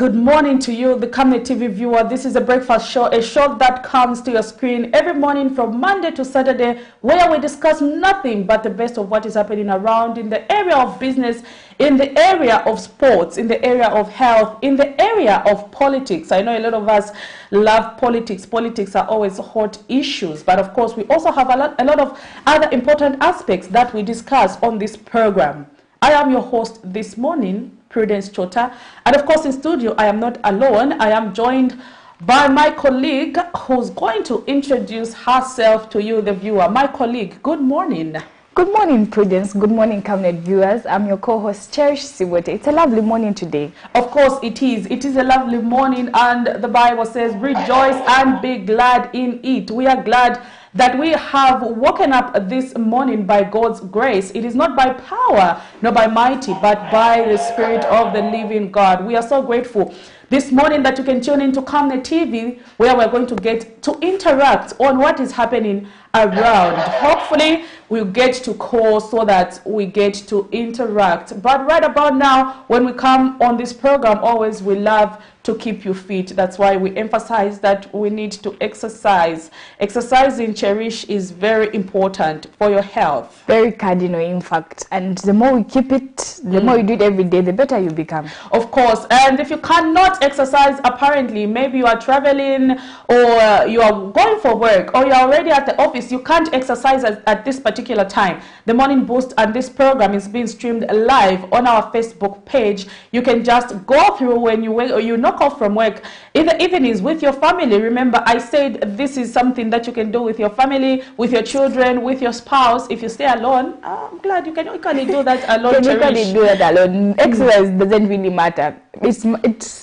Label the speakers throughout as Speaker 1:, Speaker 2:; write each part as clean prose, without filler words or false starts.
Speaker 1: Good morning to you, the Camnet TV viewer. This is a breakfast show, a show that comes to your screen every morning from Monday to Saturday, where we discuss nothing but the best of what is happening around in the area of business, in the area of sports, in the area of health, in the area of politics. I know a lot of us love politics. Politics are always hot issues, but of course we also have a lot of other important aspects that we discuss on this program. I am your host this morning, Prudence Chota, and of course in studio I am not alone. I am joined by my colleague who's going to introduce herself to you, the viewer. My colleague, good morning.
Speaker 2: Good morning, Prudence. Good morning, Camnet viewers. I'm your co-host, Cherish Siwote. It's a lovely morning today.
Speaker 1: Of course it is. It is a lovely morning, and the Bible says, rejoice and be glad in it. We are glad that we have woken up this morning by God's grace. It is not by power, nor by mighty, but by the Spirit of the living God. We are so grateful this morning that you can tune into Camnet TV, where we're going to get to interact on what is happening around. Hopefully we'll get to call so that we get to interact. But right about now, when we come on this program, always we love to keep you fit. That's why we emphasize that we need to exercise. Exercising, Cherish, is very important for your health.
Speaker 2: Very cardinal, in fact. And the more we keep it, the more you do it every day, the better you become.
Speaker 1: Of course. And if you cannot exercise, apparently, maybe you are traveling or you are going for work or you are already at the office, you can't exercise at this particular time. The Morning Boost and this program is being streamed live on our Facebook page. You can just go through when you wake or you knock off from work in the evenings with your family. Remember, I said this is something that you can do with your family, with your children, with your spouse. If you stay alone, I'm glad you can equally do that alone.
Speaker 2: You can do that alone. Exercise doesn't really matter. It's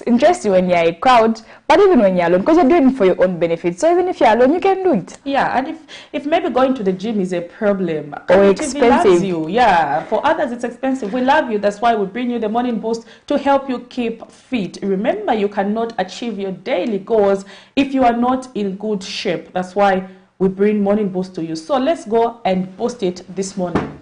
Speaker 2: interesting when you're a crowd, but even when you're alone, because you're doing it for your own benefit. So even if you're alone, you can do it.
Speaker 1: Yeah, and if maybe going to the gym is a problem
Speaker 2: or expensive,
Speaker 1: you. Yeah, for others it's expensive. We love you. That's why we bring you the Morning Boost to help you keep fit. Remember, you cannot achieve your daily goals if you are not in good shape. That's why we bring Morning Boost to you. So let's go and boost it this morning.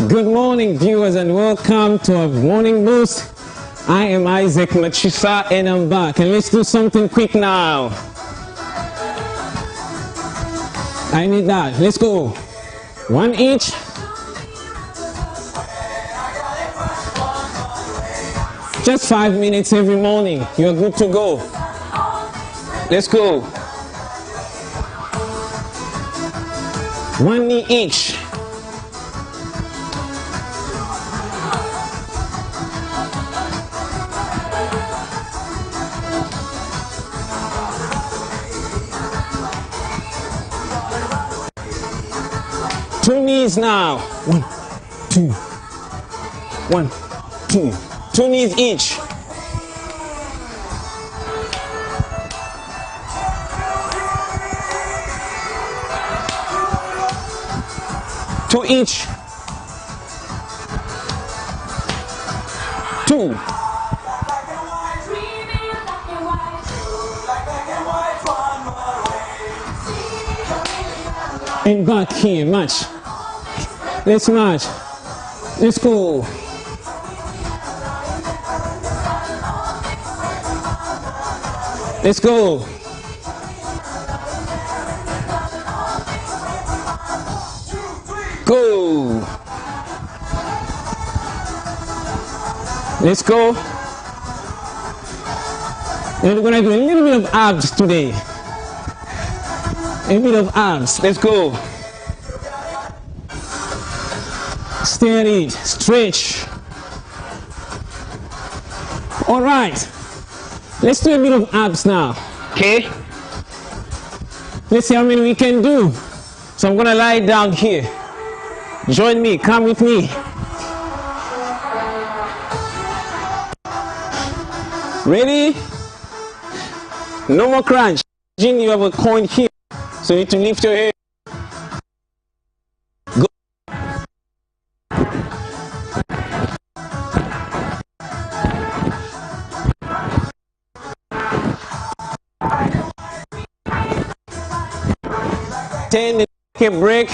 Speaker 3: Good morning, viewers, and welcome to our Morning Boost. I am Isaac Machisa, and I'm back. And let's do something quick now. I need that. Let's go. One each. Just 5 minutes every morning. You're good to go. Let's go. One knee each. Two knees now. 1, 2. 1, 2. 2 knees each. Two each. 2. And back here, march. Let's march. Let's go. Let's go. Go. Let's go. And we're going to do a little bit of abs today. A bit of abs. Let's go. Steady. Stretch. All right. Let's do a bit of abs now. Okay? Let's see how many we can do. So I'm going to lie down here. Join me. Come with me. Ready? No more crunch. Imagine you have a coin here. So you need to lift your head. Go. 10, take a break.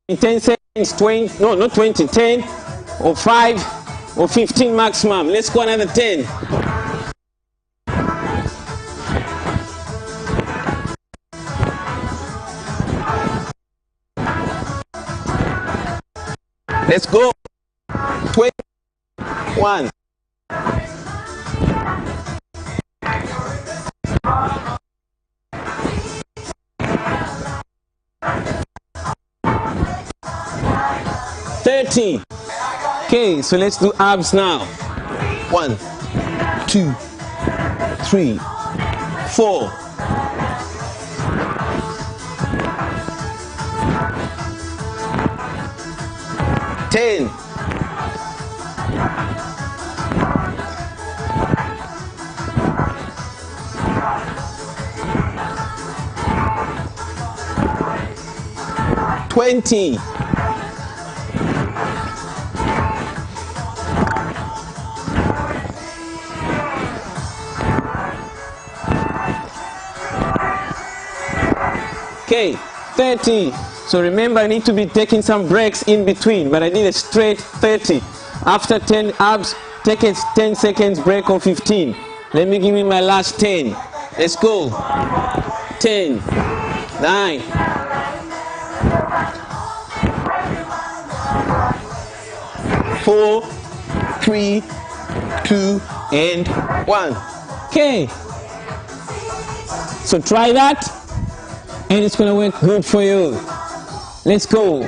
Speaker 3: 10 seconds, 20, no, not 20, 10 or 5 or 15 maximum. Let's go another 10. Let's go. 21. Okay, so let's do abs now. 1, 2, 3, 4. 10. 20. 30. So remember, I need to be taking some breaks in between, but I need a straight 30. After 10 abs, take a 10 seconds break or 15. Let me give you my last 10. Let's go. 10, 9, 4, 3, 2, and 1. Okay. So try that, and it's gonna work good for you. Let's go.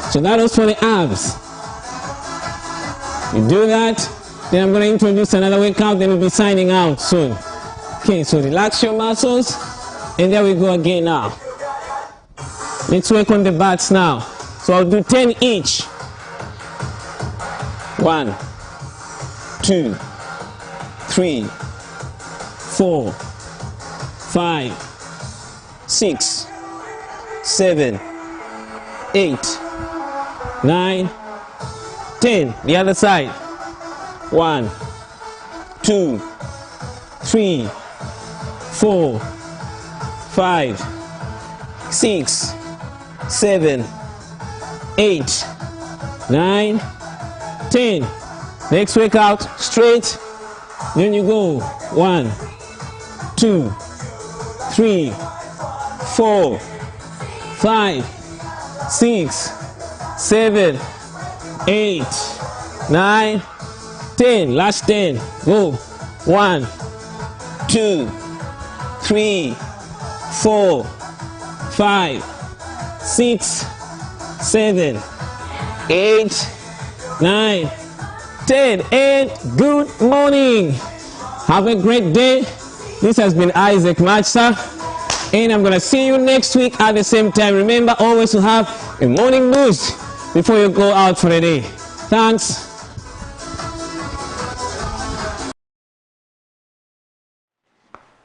Speaker 3: So that was for the abs. You do that, then I'm gonna introduce another workout, then we'll be signing out soon. Okay, so relax your muscles, and there we go again now. Let's work on the butts now. So I'll do 10 each. 1, 2, 3, 4, 5, 6, 7, 8, 9, 10. The other side. 1, 2, 3, 4, 5, 6, 7, 8, 9, 10. Next workout, straight. Then you go 1, 2, 3, 4, 5, 6, 7, 8, 9, 10. Last 10. Go. 1, 2, 3, 4, 5, 6, 7, 8, 9, 10. And good morning. Have a great day. This has been Isaac Matcha, and I'm gonna see you next week at the same time. Remember always to have a morning boost before you go out for the day. Thanks.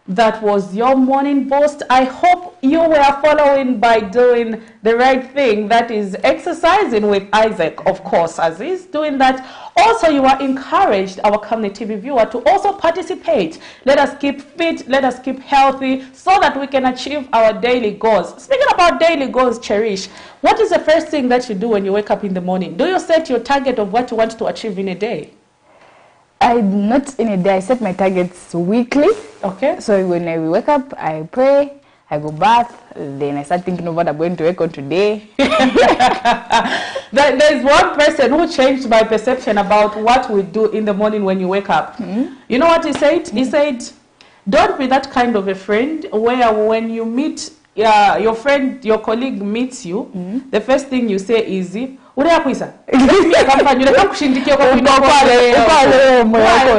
Speaker 1: That was your morning boost. I hope you were following by doing the right thing, that is exercising with Isaac, of course, as he's doing that. Also, you are encouraged, our Camnet TV viewer, to also participate. Let us keep fit, let us keep healthy, so that we can achieve our daily goals. Speaking about daily goals, Cherish, what is the first thing that you do when you wake up in the morning? Do you set your target of what you want to achieve in a day?
Speaker 2: Not in a day. I set my targets weekly.
Speaker 1: Okay.
Speaker 2: So when I wake up, I pray, I go bath, then I start thinking of what I'm going to work on today.
Speaker 1: There's one person who changed my perception about what we do in the morning when you wake up. You know what he said? He said, don't be that kind of a friend where when you meet your friend, your colleague meets you, the first thing you say is, why?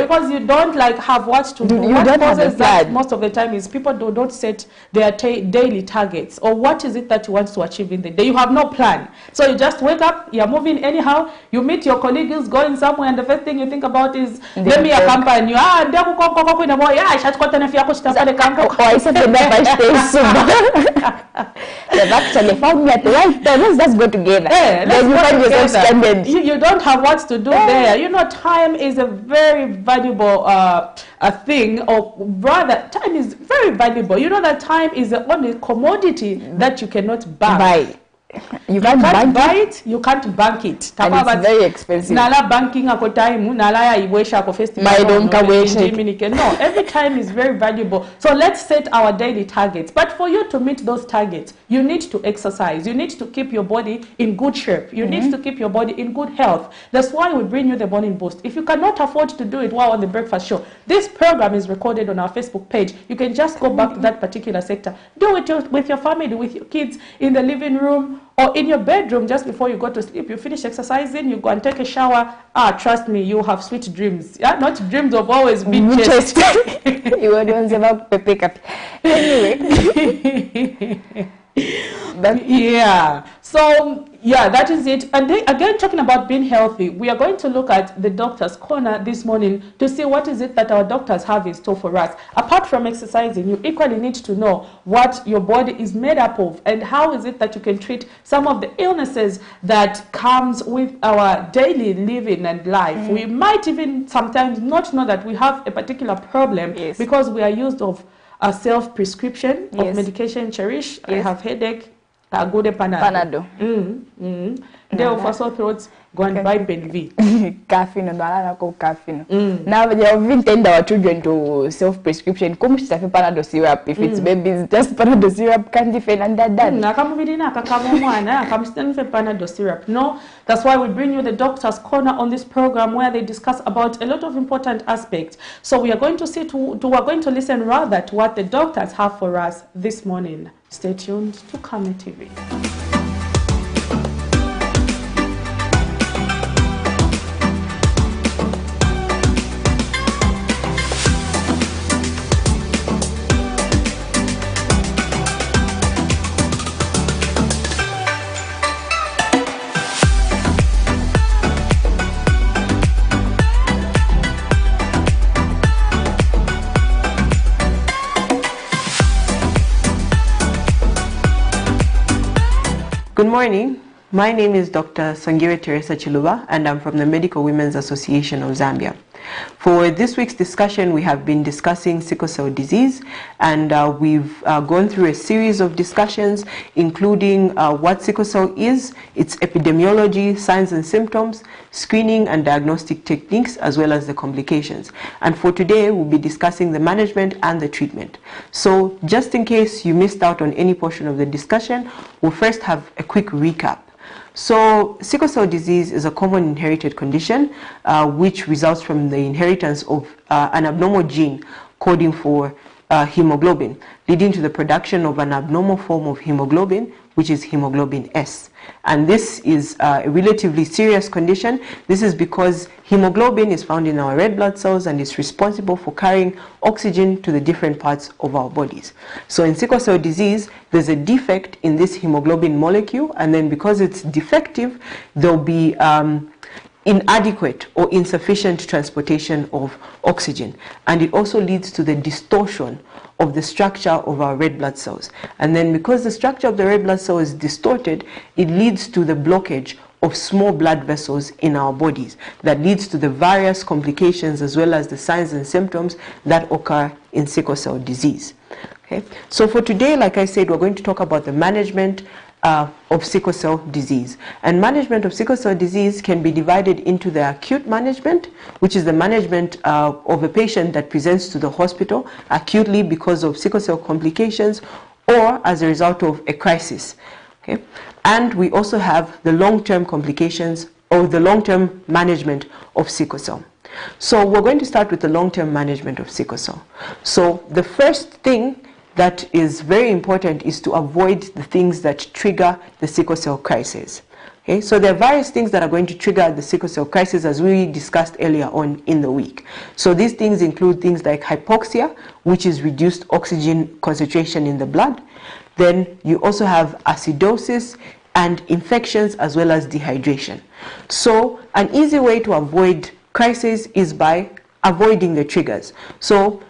Speaker 1: Because you don't like have what to do. What causes that most of the time is people do not set their daily targets, or what is it that you want to achieve in the day. You have no plan, so you just wake up, you're moving anyhow. You meet your colleague who's going somewhere, and the first thing you think about is, let me accompany you. I
Speaker 2: said they actually found me at the right time. Let's just go together. Then you find yourself stranded.
Speaker 1: You don't have what to do there. You know, time is a very valuable a thing, or rather, time is very valuable. You know that time is the only commodity that you cannot buy. You can't buy it. You can't bank it.
Speaker 2: And it's very expensive.
Speaker 1: Nala banking ako time, nala ya iwesha ako festival. No, every time is very valuable. So let's set our daily targets. But for you to meet those targets, you need to exercise. You need to keep your body in good shape. You need to keep your body in good health. That's why we bring you the Morning Boost. If you cannot afford to do it while on the breakfast show, this program is recorded on our Facebook page. You can just go back to that particular sector. Do it with your family, with your kids, in the living room, or in your bedroom just before you go to sleep. You finish exercising, you go and take a shower. Trust me, you have sweet dreams. Yeah, not dreams of always being chased.
Speaker 2: You were doing about pick up. Anyway.
Speaker 1: Yeah. So yeah, that is it. And then, again, talking about being healthy, we are going to look at the doctor's corner this morning to see what is it that our doctors have in store for us. Apart from exercising, you equally need to know what your body is made up of and how is it that you can treat some of the illnesses that comes with our daily living and life. We might even sometimes not know that we have a particular problem because we are used of a self-prescription of medication. Cherish, I have headache, go to Panado. There for sore throats, go and buy Benvi.
Speaker 2: Caffeine, caffeine. Now they have been tend our children to self-prescription. Come to Panado syrup. If it's babies, just Panado syrup, candy fen and that done.
Speaker 1: Panado syrup. No, that's why we bring you the Doctor's Corner on this program where they discuss about a lot of important aspects. So we are going to we're going to listen rather to what the doctors have for us this morning. Stay tuned to Camnet TV.
Speaker 4: Good morning. My name is Dr. Sangira Teresa Chiluba, and I'm from the Medical Women's Association of Zambia. For this week's discussion, we have been discussing sickle cell disease, and we've gone through a series of discussions, including what sickle cell is, its epidemiology, signs and symptoms, screening and diagnostic techniques, as well as the complications. And for today, we'll be discussing the management and the treatment. So just in case you missed out on any portion of the discussion, we'll first have a quick recap. So sickle cell disease is a common inherited condition which results from the inheritance of an abnormal gene coding for hemoglobin, leading to the production of an abnormal form of hemoglobin, which is hemoglobin S. And this is a relatively serious condition. This is because hemoglobin is found in our red blood cells and is responsible for carrying oxygen to the different parts of our bodies. So in sickle cell disease, there's a defect in this hemoglobin molecule, and then because it's defective, there'll be inadequate or insufficient transportation of oxygen, and it also leads to the distortion of the structure of our red blood cells. And then because the structure of the red blood cell is distorted, it leads to the blockage of small blood vessels in our bodies that leads to the various complications as well as the signs and symptoms that occur in sickle cell disease. Okay, so for today, like I said, we're going to talk about the management of sickle cell disease. And management of sickle cell disease can be divided into the acute management, which is the management of a patient that presents to the hospital acutely because of sickle cell complications or as a result of a crisis. Okay? And we also have the long-term complications or the long-term management of sickle cell. So we're going to start with the long-term management of sickle cell. So the first thing that is very important is to avoid the things that trigger the sickle cell crisis. Okay, so there are various things that are going to trigger the sickle cell crisis, as we discussed earlier on in the week. So these things include things like hypoxia, which is reduced oxygen concentration in the blood. Then you also have acidosis and infections, as well as dehydration. So an easy way to avoid crisis is by avoiding the triggers. So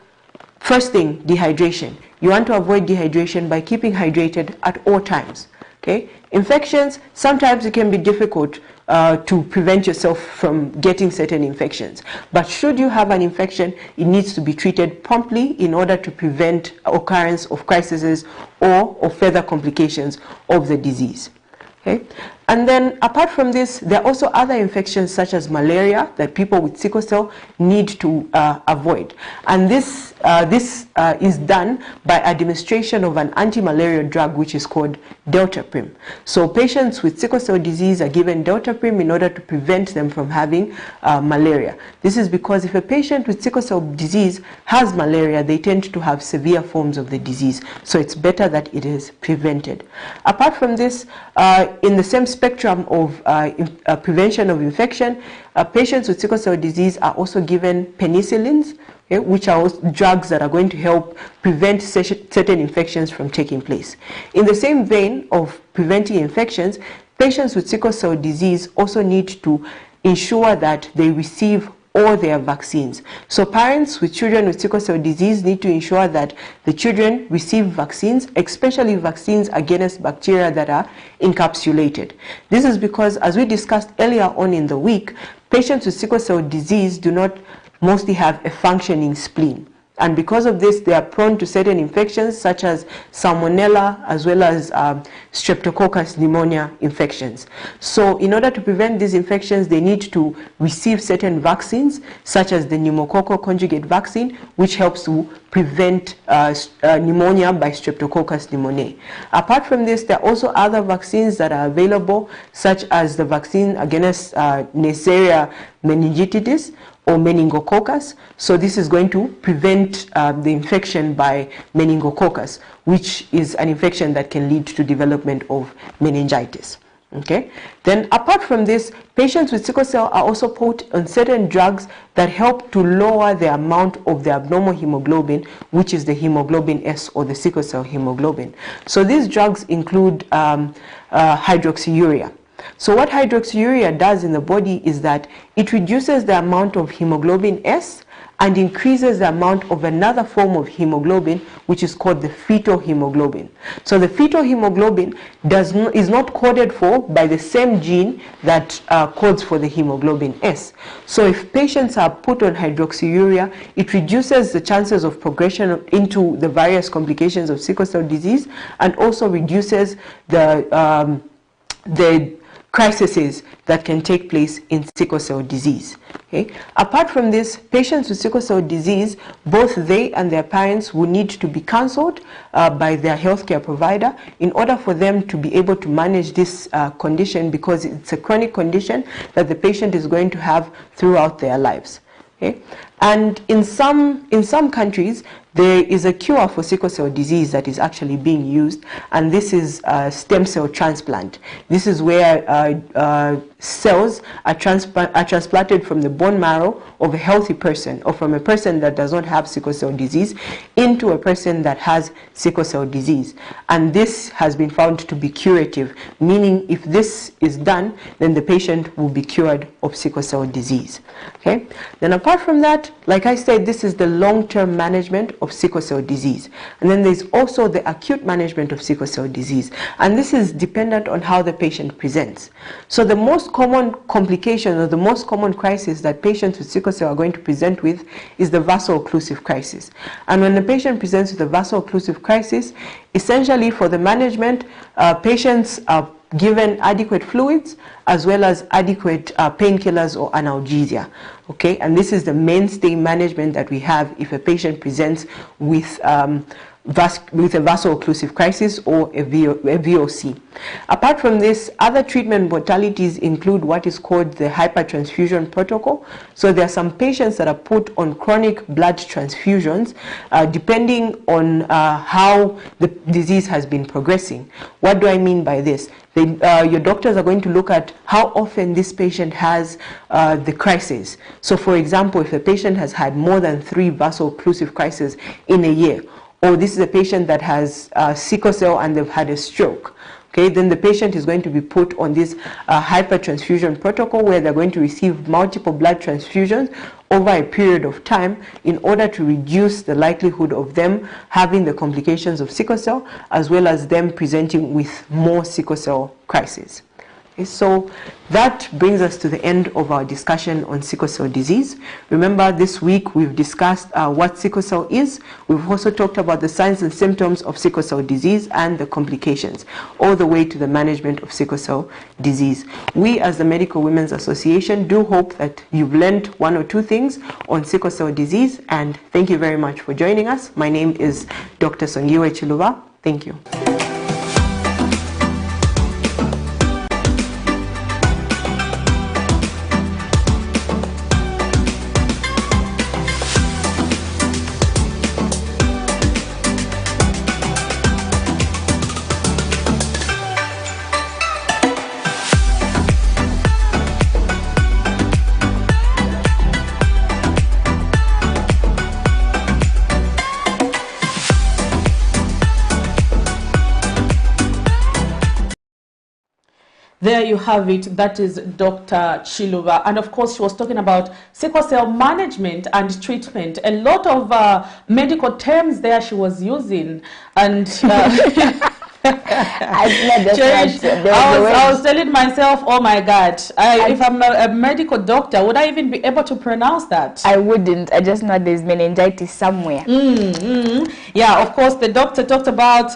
Speaker 4: first thing, dehydration. You want to avoid dehydration by keeping hydrated at all times. Okay? Infections, sometimes it can be difficult to prevent yourself from getting certain infections. But should you have an infection, it needs to be treated promptly in order to prevent occurrence of crises or of further complications of the disease. Okay? And then apart from this, there are also other infections such as malaria that people with sickle cell need to avoid. And this is done by administration of an anti-malarial drug which is called deltaprim. So patients with sickle cell disease are given deltaprim in order to prevent them from having malaria. This is because if a patient with sickle cell disease has malaria, they tend to have severe forms of the disease. So it's better that it is prevented. Apart from this, in the same spectrum of prevention of infection, patients with sickle cell disease are also given penicillins, okay, which are drugs that are going to help prevent certain infections from taking place. In the same vein of preventing infections, patients with sickle cell disease also need to ensure that they receive all their vaccines. So parents with children with sickle cell disease need to ensure that the children receive vaccines, especially vaccines against bacteria that are encapsulated. This is because, as we discussed earlier on in the week, patients with sickle cell disease do not mostly have a functioning spleen. And because of this, they are prone to certain infections such as salmonella as well as streptococcus pneumonia infections. So in order to prevent these infections, they need to receive certain vaccines such as the pneumococcal conjugate vaccine, which helps to prevent pneumonia by streptococcus pneumoniae. Apart from this, there are also other vaccines that are available, such as the vaccine against Neisseria meningitidis or meningococcus. So this is going to prevent the infection by meningococcus, which is an infection that can lead to development of meningitis. Okay. Then apart from this, patients with sickle cell are also put on certain drugs that help to lower the amount of the abnormal hemoglobin, which is the hemoglobin S or the sickle cell hemoglobin. So these drugs include hydroxyurea. So what hydroxyurea does in the body is that it reduces the amount of hemoglobin S and increases the amount of another form of hemoglobin, which is called the fetal hemoglobin. So the fetal hemoglobin is not coded for by the same gene that codes for the hemoglobin S. So if patients are put on hydroxyurea, it reduces the chances of progression into the various complications of sickle cell disease, and also reduces the crises that can take place in sickle cell disease. Okay. Apart from this, patients with sickle cell disease, both they and their parents will need to be counseled by their healthcare provider in order for them to be able to manage this condition, because it's a chronic condition that the patient is going to have throughout their lives. Okay. And in some countries, there is a cure for sickle cell disease that is actually being used, and this is stem cell transplant. This is where cells are transplanted from the bone marrow of a healthy person, or from a person that does not have sickle cell disease, into a person that has sickle cell disease. And this has been found to be curative, meaning if this is done, then the patient will be cured of sickle cell disease. Okay. Then apart from that, like I said, this is the long-term management of sickle cell disease. And then there's also the acute management of sickle cell disease. And this is dependent on how the patient presents. So the most common complication, or the most common crisis that patients with sickle cell are going to present with, is the vaso-occlusive crisis. And when the patient presents with a vaso-occlusive crisis, essentially for the management, patients are given adequate fluids as well as adequate painkillers or analgesia. Okay, and this is the mainstay management that we have if a patient presents with a vaso-occlusive crisis or a VOC. Apart from this, other treatment modalities include what is called the hypertransfusion protocol. So there are some patients that are put on chronic blood transfusions depending on how the disease has been progressing. What do I mean by this? Your doctors are going to look at how often this patient has the crisis. So for example, if a patient has had more than 3 vaso-occlusive crises in a year, or this is a patient that has sickle cell and they've had a stroke, Okay, then the patient is going to be put on this hypertransfusion protocol where they're going to receive multiple blood transfusions over a period of time in order to reduce the likelihood of them having the complications of sickle cell, as well as them presenting with more sickle cell crises. Okay, so that brings us to the end of our discussion on sickle cell disease. Remember, this week we've discussed what sickle cell is. We've also talked about the signs and symptoms of sickle cell disease and the complications, all the way to the management of sickle cell disease. We, as the Medical Women's Association, do hope that you've learned one or two things on sickle cell disease, and thank you very much for joining us. My name is Dr. Songiwe Chiluba. Thank you.
Speaker 1: There you have it. That is Dr. Chiluba. And of course, she was talking about sickle cell management and treatment. A lot of medical terms there she was using. And I was telling myself, oh my God, if I'm a medical doctor, would I even be able to pronounce that?
Speaker 2: I wouldn't. I just know there's meningitis somewhere.
Speaker 1: Yeah, of course, the doctor talked about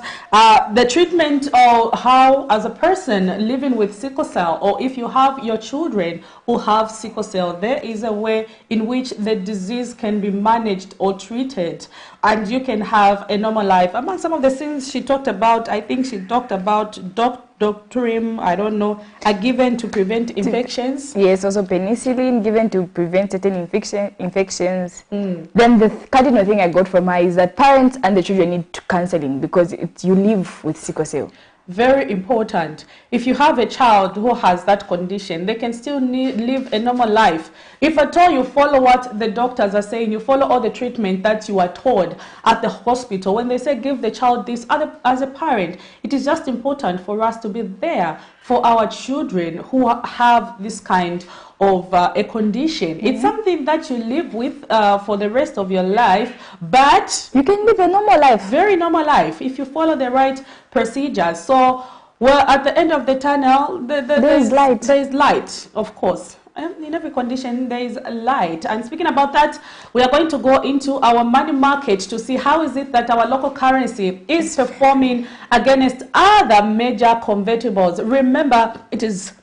Speaker 1: the treatment, or how, as a person living with sickle cell, or if you have your children who have sickle cell, there is a way in which the disease can be managed or treated, and you can have a normal life. Among some of the things she talked about, I think she talked about doctrinum, I don't know, are given to prevent infections.
Speaker 2: Yes, also penicillin given to prevent certain infections. Then the cardinal thing I got from her is that parents and the children need counseling, because you live with sickle cell.
Speaker 1: Very important. If you have a child who has that condition, they can still live a normal life. If at all you follow what the doctors are saying, you follow all the treatment that you are told at the hospital. When they say give the child this, as a parent, it is just important for us to be there for our children who have this kind of a condition. It's something that you live with for the rest of your life, but
Speaker 2: you can live a normal life,
Speaker 1: very normal life, if you follow the right procedures. So, well, at the end of the tunnel, there is light. There is light, of course. In every condition, there is light. And speaking about that, we are going to go into our money market to see how is it that our local currency is performing against other major convertibles. Remember, it is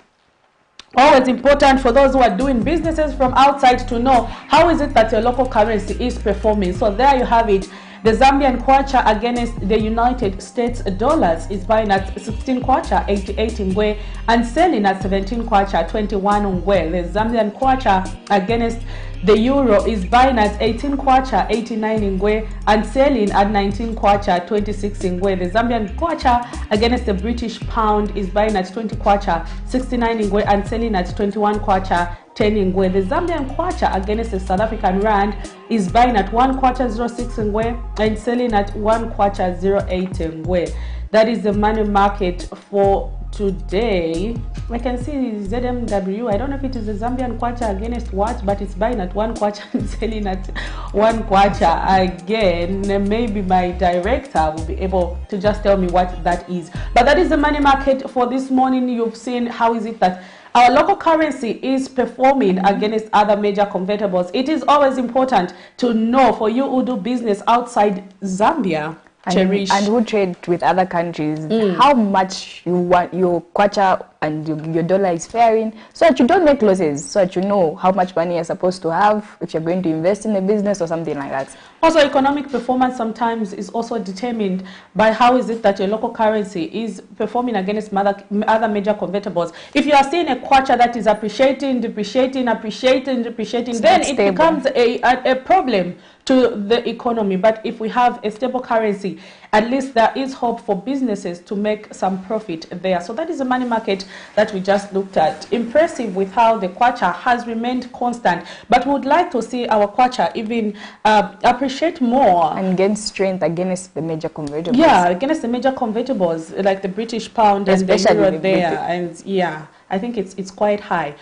Speaker 1: always important for those who are doing businesses from outside to know how is it that your local currency is performing. So there you have it. The Zambian kwacha against the United States dollars is buying at 16 kwacha 88 ngwe and selling at 17 kwacha 21 ngwe. The Zambian kwacha against the euro is buying at 18 kwacha 89 ngwe and selling at 19 kwacha 26 ngwe. The Zambian kwacha against the British pound is buying at 20 kwacha 69 ngwe and selling at 21 kwacha 10 ngwe. The Zambian kwacha against the South African rand is buying at 1 kwacha 06 ngwe and selling at 1 kwacha 08 ngwe. That is the money market for today. I can see ZMW. I don't know if it is the Zambian kwacha against what, but it's buying at 1 kwacha and selling at 1 kwacha again. Maybe my director will be able to just tell me what that is. But that is the money market for this morning. You've seen how is it that our local currency is performing against other major convertibles. It is always important to know, for you who do business outside Zambia,
Speaker 2: and who trade with other countries, how much you want your kwacha and your dollar is faring, so that you don't make losses, so that you know how much money you're supposed to have if you're going to invest in a business or something like that.
Speaker 1: Also, economic performance sometimes is also determined by how is it that your local currency is performing against other major convertibles. If you are seeing a kwacha that is appreciating, depreciating, then it becomes a problem to the economy. But if we have a stable currency, at least there is hope for businesses to make some profit there. So that is the money market that we just looked at. Impressive with how the kwacha has remained constant, but we would like to see our kwacha even appreciate more.
Speaker 2: And gain strength against the major convertibles.
Speaker 1: Yeah, against the major convertibles, like the British pound and the euro there. And yeah, I think it's quite high.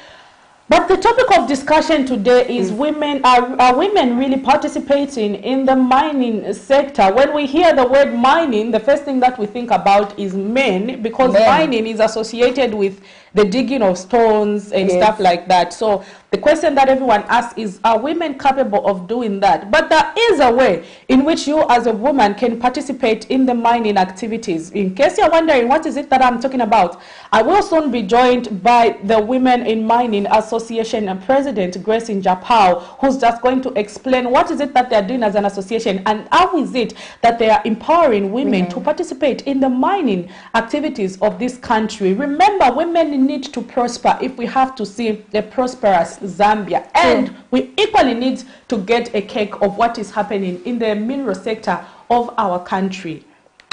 Speaker 1: But the topic of discussion today is women. Are women really participating in the mining sector? When we hear the word mining, the first thing that we think about is men, because mining is associated with the digging of stones and stuff like that. So the question that everyone asks is, are women capable of doing that? But there is a way in which you as a woman can participate in the mining activities. In case you're wondering what is it that I'm talking about, I will soon be joined by the Women in Mining Association and President Grace Njapao, who's just going to explain what is it that they're doing as an association and how is it that they are empowering women to participate in the mining activities of this country. Remember, women need to prosper if we have to see a prosperous Zambia, and we equally need to get a cake of what is happening in the mineral sector of our country.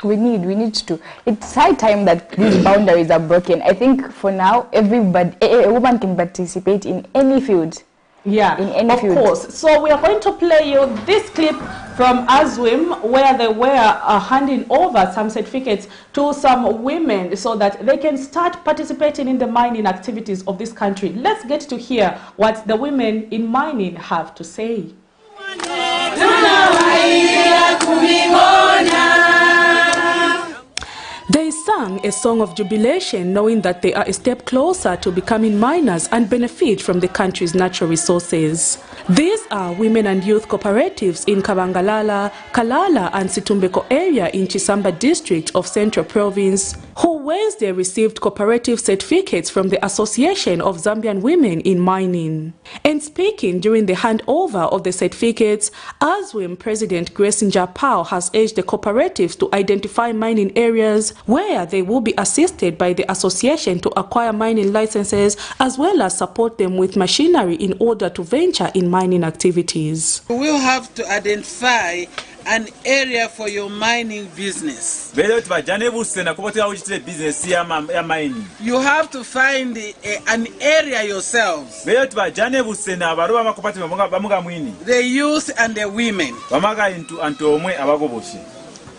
Speaker 2: We need to. It's high time that these boundaries are broken. I think for now, everybody, a woman can participate in any field.
Speaker 1: Yeah,
Speaker 2: in any field.
Speaker 1: Of course. So we are going to play you this clip from ASWIM, where they were handing over some certificates to some women so that they can start participating in the mining activities of this country. Let's get to hear what the women in mining have to say. They sang a song of jubilation, knowing that they are a step closer to becoming miners and benefit from the country's natural resources. These are women and youth cooperatives in Kabangalala, Kalala and Situmbeko area in Chisamba district of Central Province, who Wednesday received cooperative certificates from the Association of Zambian Women in Mining. And speaking during the handover of the certificates, ASWIM President Grace Njapao has urged the cooperatives to identify mining areas where they will be assisted by the association to acquire mining licenses, as well as support them with machinery in order to venture in mining activities.
Speaker 5: We will have to identify an area for your mining business. You have to find an area yourselves. The youth and the women.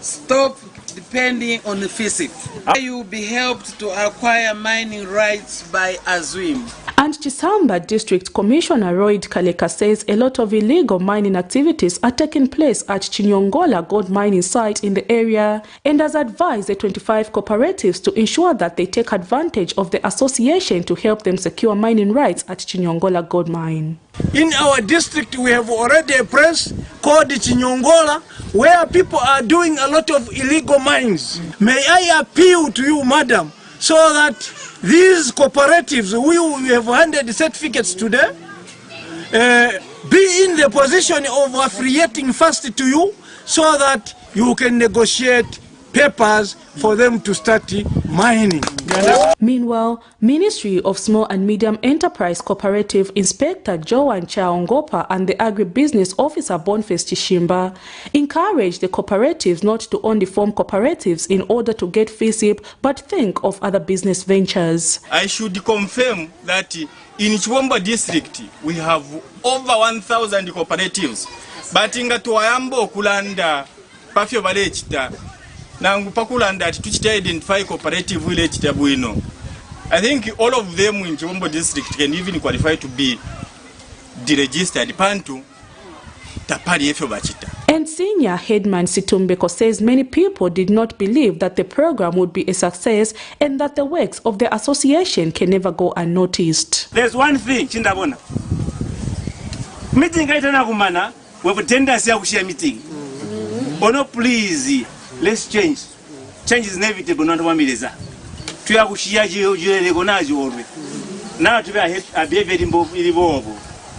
Speaker 5: Stop depending on the physics. You will be helped to acquire mining rights by ASWIM.
Speaker 1: And Chisamba District Commissioner Royd Kaleka says a lot of illegal mining activities are taking place at Chinyongola gold mining site in the area, and has advised the 25 cooperatives to ensure that they take advantage of the association to help them secure mining rights at Chinyongola gold mine.
Speaker 6: In our district, we have already a place called Chinyongola, where people are doing a lot of illegal mines. May I appeal to you, madam, so that these cooperatives, we have handed certificates today, be in the position of affiliating first to you, so that you can negotiate papers for them to start mining.
Speaker 1: Meanwhile, Ministry of Small and Medium Enterprise Cooperative Inspector Joan Chaongopa and the Agribusiness Officer Boniface Chishimba encouraged the cooperatives not to only form cooperatives in order to get FISIP, but think of other business ventures.
Speaker 7: I should confirm that in Chibombo district we have over 1,000 cooperatives, but in Tuayambo kulanda pafyo balechita nangu pakulanda tuchita identify cooperative village tabuino. I think all of them in Chibombo district can even qualify to be deregistered pantu tapari efyo bachita.
Speaker 1: And senior headman Situmbeko says many people did not believe that the program would be a success and that the works of the association can never go unnoticed.
Speaker 8: There's one thing chindabona. Meeting kaitana kumana we have a tendency to share meeting. Oh no, please, let's change. Change is inevitable, not one minute. To have share now to be very involved.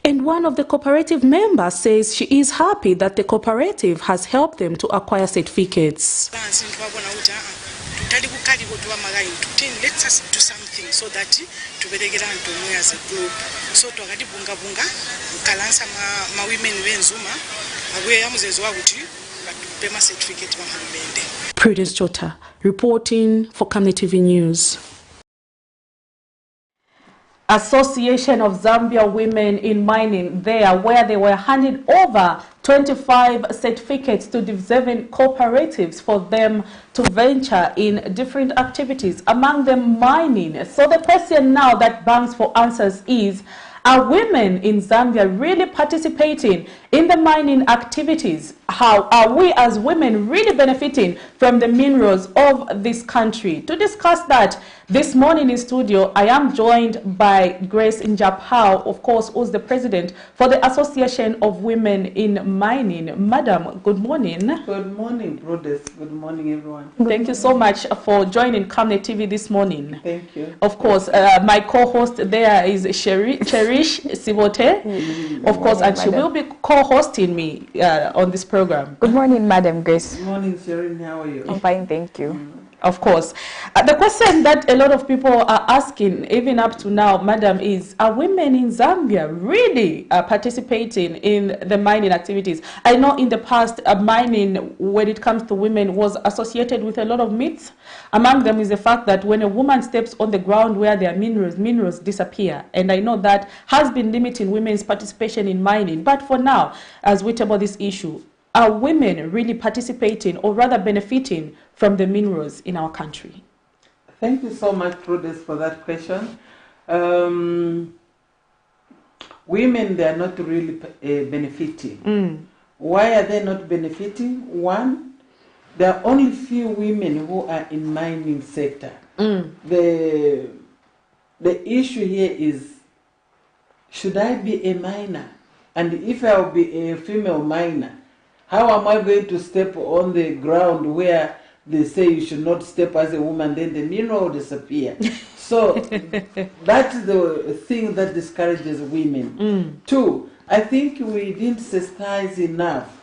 Speaker 1: And one of the cooperative members says she is happy that the cooperative has helped them to acquire certificates.
Speaker 5: Let us do something so that to be as a group. So to get bunga bunga, kalansa ma women wenzuma, we amuzezwa kuti pema certificate
Speaker 1: Prudence Chota reporting for Camnet TV News. Association of Zambia Women in Mining there, where they were handing over 25 certificates to deserving cooperatives for them to venture in different activities, among them mining. So the question now that bangs for answers is, are women in Zambia really participating in the mining activities? How are we as women really benefiting from the minerals of this country? To discuss that this morning in studio, I am joined by Grace Njapao, of course, who's the president for the Association of Women in Mining. Madam, good morning.
Speaker 9: Good morning, brothers. Good morning, everyone.
Speaker 1: Thank you so much for joining Camnet TV this morning.
Speaker 9: Thank you.
Speaker 1: Of course, my co-host there is Cherish Sibote, of course, and she will be co-hosting me on this program.
Speaker 2: Good morning, Madam Grace.
Speaker 9: Good morning, Sharon. How are you?
Speaker 2: I'm fine, thank you.
Speaker 1: Of course. The question that a lot of people are asking, even up to now, Madam, is, are women in Zambia really participating in the mining activities? I know in the past, mining, when it comes to women, was associated with a lot of myths. Among them is the fact that when a woman steps on the ground where there are minerals disappear. And I know that has been limiting women's participation in mining. But for now, as we table this issue, are women really participating or rather benefiting from the minerals in our country?
Speaker 9: Thank you so much, Prudence, for that question. Women, they are not really benefiting. Why are they not benefiting? One, there are only few women who are in mining sector. The issue here is, should I be a miner? And if I will be a female miner, how am I going to step on the ground where they say you should not step as a woman, then the mineral will disappear? So that's the thing that discourages women. Two, I think we didn't sensitize enough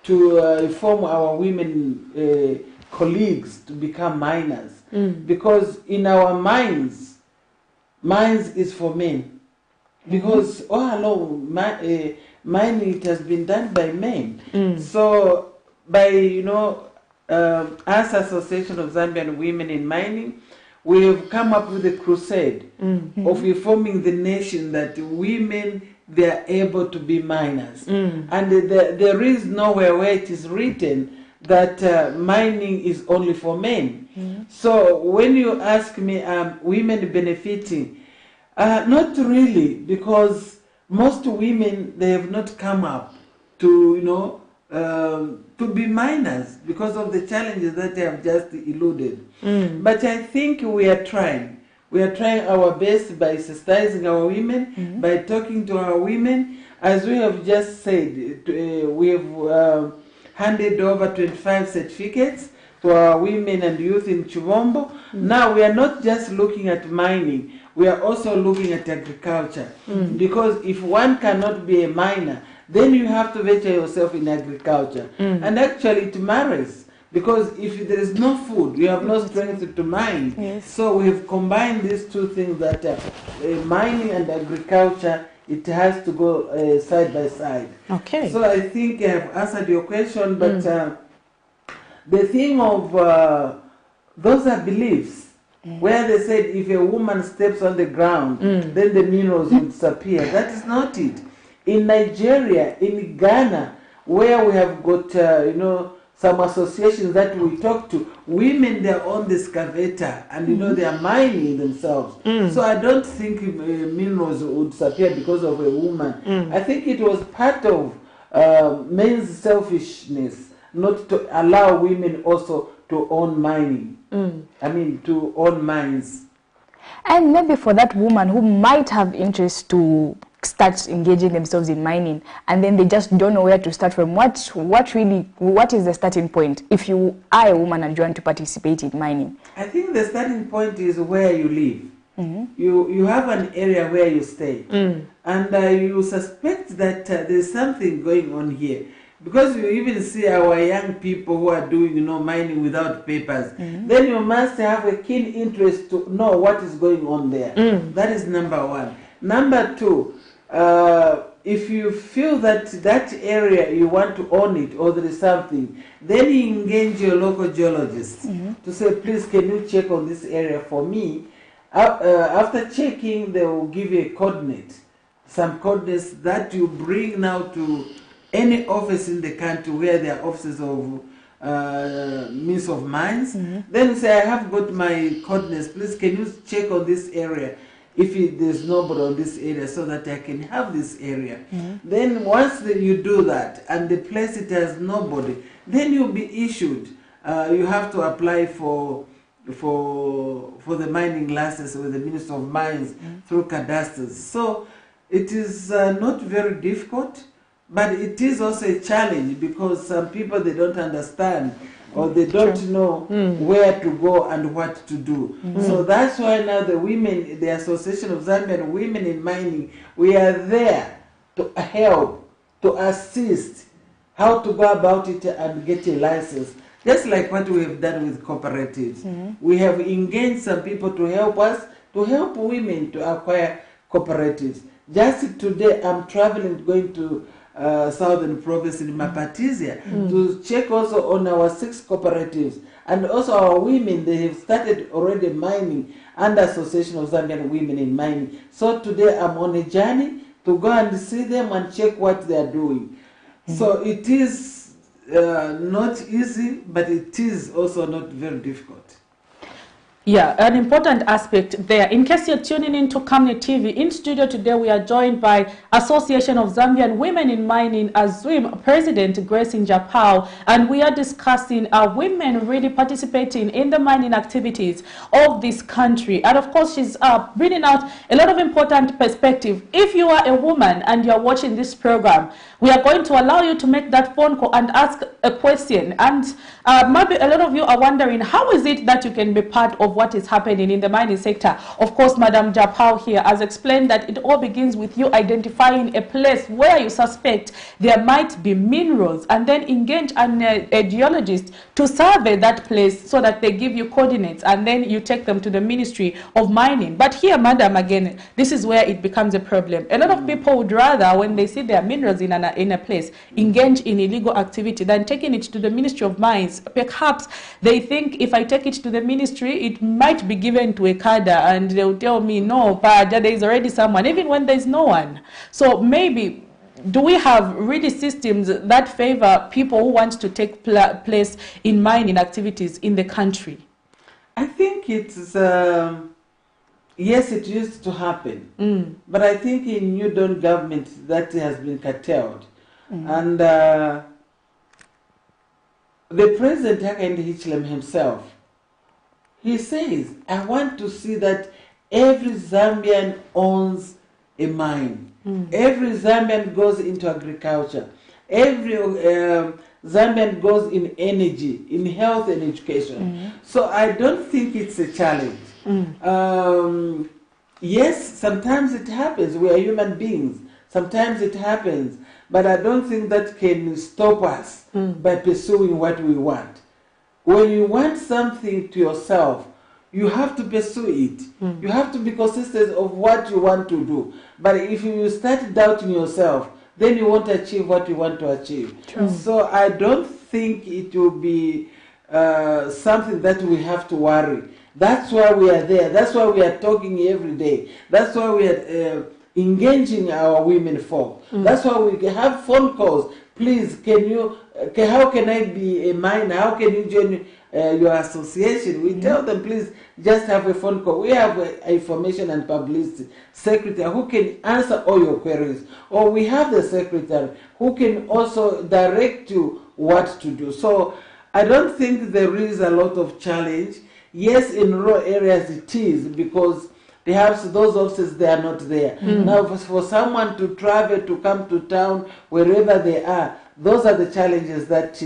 Speaker 9: to inform our women colleagues to become miners. Because in our mines is for men. Because all along, mining, it has been done by men. So by, us Association of Zambian Women in Mining, we have come up with a crusade of informing the nation that women, they are able to be miners. And there is nowhere where it is written that mining is only for men. So when you ask me, women benefiting, not really, because most women, they have not come up to, to be miners because of the challenges that they have just eluded. But I think we are trying. We are trying our best by sensitizing our women, by talking to our women. As we have just said, we have handed over 25 certificates to our women and youth in Chivombo. Now we are not just looking at mining, we are also looking at agriculture. Because if one cannot be a miner, then you have to venture yourself in agriculture. And actually it matters, because if there is no food, you have no strength to mine. So we have combined these two things, that mining and agriculture, it has to go side by side.
Speaker 1: Okay.
Speaker 9: So I think I have answered your question, but the thing of, those are beliefs. Where they said if a woman steps on the ground, then the minerals will disappear. That is not it. In Nigeria, in Ghana, where we have got, some associations that we talk to, women, they are on the excavator and, they are mining themselves. So I don't think minerals would disappear because of a woman. I think it was part of men's selfishness not to allow women also to own mining. To own mines.
Speaker 2: And maybe for that woman who might have interest to start engaging themselves in mining, and then they just don't know where to start from, what is the starting point if you are a woman and you want to participate in mining?
Speaker 9: I think the starting point is where you live. You have an area where you stay, and you suspect that there's something going on here. Because you even see our young people who are doing, mining without papers, then you must have a keen interest to know what is going on there. That is number one. Number two, if you feel that that area you want to own it, or there is something, then you engage your local geologist to say, please, can you check on this area for me? After checking, they will give you a coordinate, some coordinates that you bring now to any office in the country where there are offices of means of mines. Then you say, I have got my coordinates, please can you check on this area if there's nobody on this area so that I can have this area. Then once you do that and the place it has nobody, then you'll be issued. You have to apply for the mining license with the Minister of Mines through cadasters. So it is not very difficult, but it is also a challenge because some people, they don't understand or they don't know where to go and what to do. So that's why now the women, the Association of Zambian Women in Mining, we are there to help, to assist, how to go about it and get a license. Just like what we have done with cooperatives. We have engaged some people to help us, to help women to acquire cooperatives. Just today, I'm traveling, going to Southern Province in Mapatizia to check also on our 6 cooperatives. And also our women, they have started already mining under Association of Zambian Women in Mining. So today, I'm on a journey to go and see them and check what they are doing. So it is not easy, but it is also not very difficult.
Speaker 1: Yeah, an important aspect there. In case you're tuning into Camnet TV, in studio today we are joined by Association of Zambian Women in Mining, AZWIM President Grace Njapao, and we are discussing women really participating in the mining activities of this country. And of course, she's bringing out a lot of important perspective. If you are a woman and you're watching this program, we are going to allow you to make that phone call and ask a question. And maybe a lot of you are wondering, how is it that you can be part of what is happening in the mining sector? Of course, Madam Japao here has explained that it all begins with you identifying a place where you suspect there might be minerals, and then engage a geologist to survey that place so that they give you coordinates, and then you take them to the Ministry of Mining. But here, Madam, again, this is where it becomes a problem. A lot of people would rather, when they see there are minerals in a place, engage in illegal activity than taking it to the Ministry of Mines. Perhaps they think if I take it to the ministry, it might be given to a cadre, and they'll tell me, no, but there is already someone, even when there's no one. So maybe, do we have really systems that favor people who want to take place in mining activities in the country?
Speaker 9: I think it's, yes, it used to happen. But I think in New Dawn government that has been curtailed. And the President Hakainde Hichilema himself, he says, I want to see that every Zambian owns a mine. Every Zambian goes into agriculture. Every Zambian goes in energy, in health and education. So I don't think it's a challenge. Yes, sometimes it happens. We are human beings. Sometimes it happens. But I don't think that can stop us by pursuing what we want. When you want something to yourself, you have to pursue it. You have to be consistent of what you want to do. But if you start doubting yourself, then you won't achieve what you want to achieve. So I don't think it will be something that we have to worry. That's why we are there. That's why we are talking every day. That's why we are engaging our women folk. That's why we have phone calls. Please, how can I be a miner? How can you join your association? We tell them, please, just have a phone call. We have an information and publicity secretary who can answer all your queries. Or we have the secretary who can also direct you what to do. So I don't think there is a lot of challenge. Yes, in rural areas it is, because perhaps those offices, they are not there. Now, for someone to travel, to come to town, wherever they are, those are the challenges that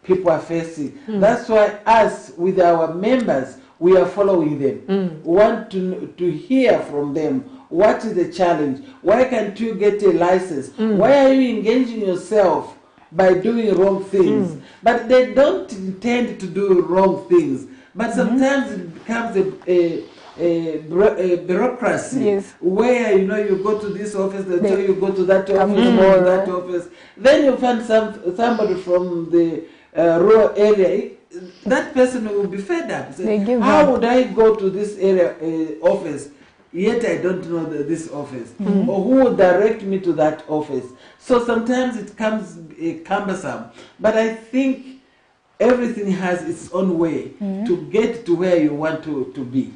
Speaker 9: people are facing. That's why us, with our members, we are following them. We want to hear from them. What is the challenge? Why can't you get a license? Why are you engaging yourself by doing wrong things? But they don't intend to do wrong things. But sometimes it becomes a bureaucracy where you go to this office, they tell you go to that office, that office. Then you find somebody from the rural area. that person will be fed up. Say,
Speaker 2: They give
Speaker 9: how
Speaker 2: up.
Speaker 9: would I go to this area office, yet I don't know this office? Or who will direct me to that office? So sometimes it comes cumbersome. But I think everything has its own way to get to where you want to be.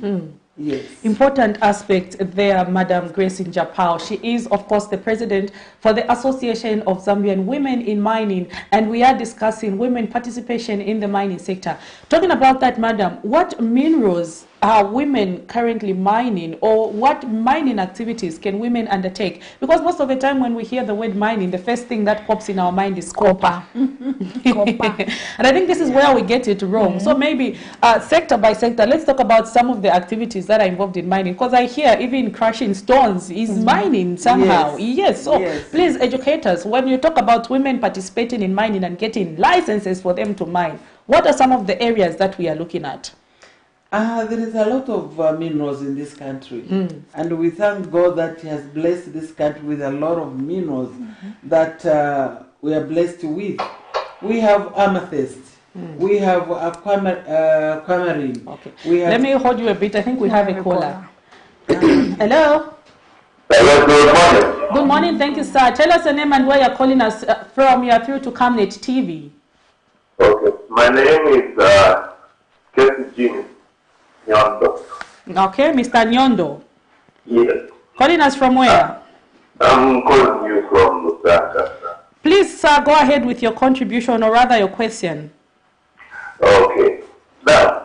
Speaker 9: Yes.
Speaker 1: Important aspect there, Madam Grace Njapao. She is, of course, the president for the Association of Zambian Women in Mining, and we are discussing women participation in the mining sector. Talking about that, Madam, what minerals are women currently mining, or what mining activities can women undertake? Because most of the time when we hear the word mining, the first thing that pops in our mind is copper.
Speaker 2: Copper.
Speaker 1: And I think this is where we get it wrong. So maybe sector by sector, let's talk about some of the activities that are involved in mining. Because I hear even crushing stones is mining somehow. Yes. So please educate us. When you talk about women participating in mining and getting licenses for them to mine, what are some of the areas that we are looking at?
Speaker 9: There is a lot of minerals in this country, and we thank God that He has blessed this country with a lot of minerals that we are blessed with. We have amethyst, we have aquamarine.
Speaker 1: Okay.
Speaker 9: We have
Speaker 1: Let me hold you a bit. I think we have a caller. Hello.
Speaker 10: Hello, good morning.
Speaker 1: Good morning. Thank you, sir. Tell us your name and where you're calling us from. You are through to Camnet TV.
Speaker 10: Okay, my name is Casey Nyondo.
Speaker 1: Okay, Mr. Nyondo.
Speaker 10: Yes.
Speaker 1: Calling us from where?
Speaker 10: I'm calling you from Lusaka.
Speaker 1: Please, sir, go ahead with your contribution, or rather your question.
Speaker 10: Okay. Now,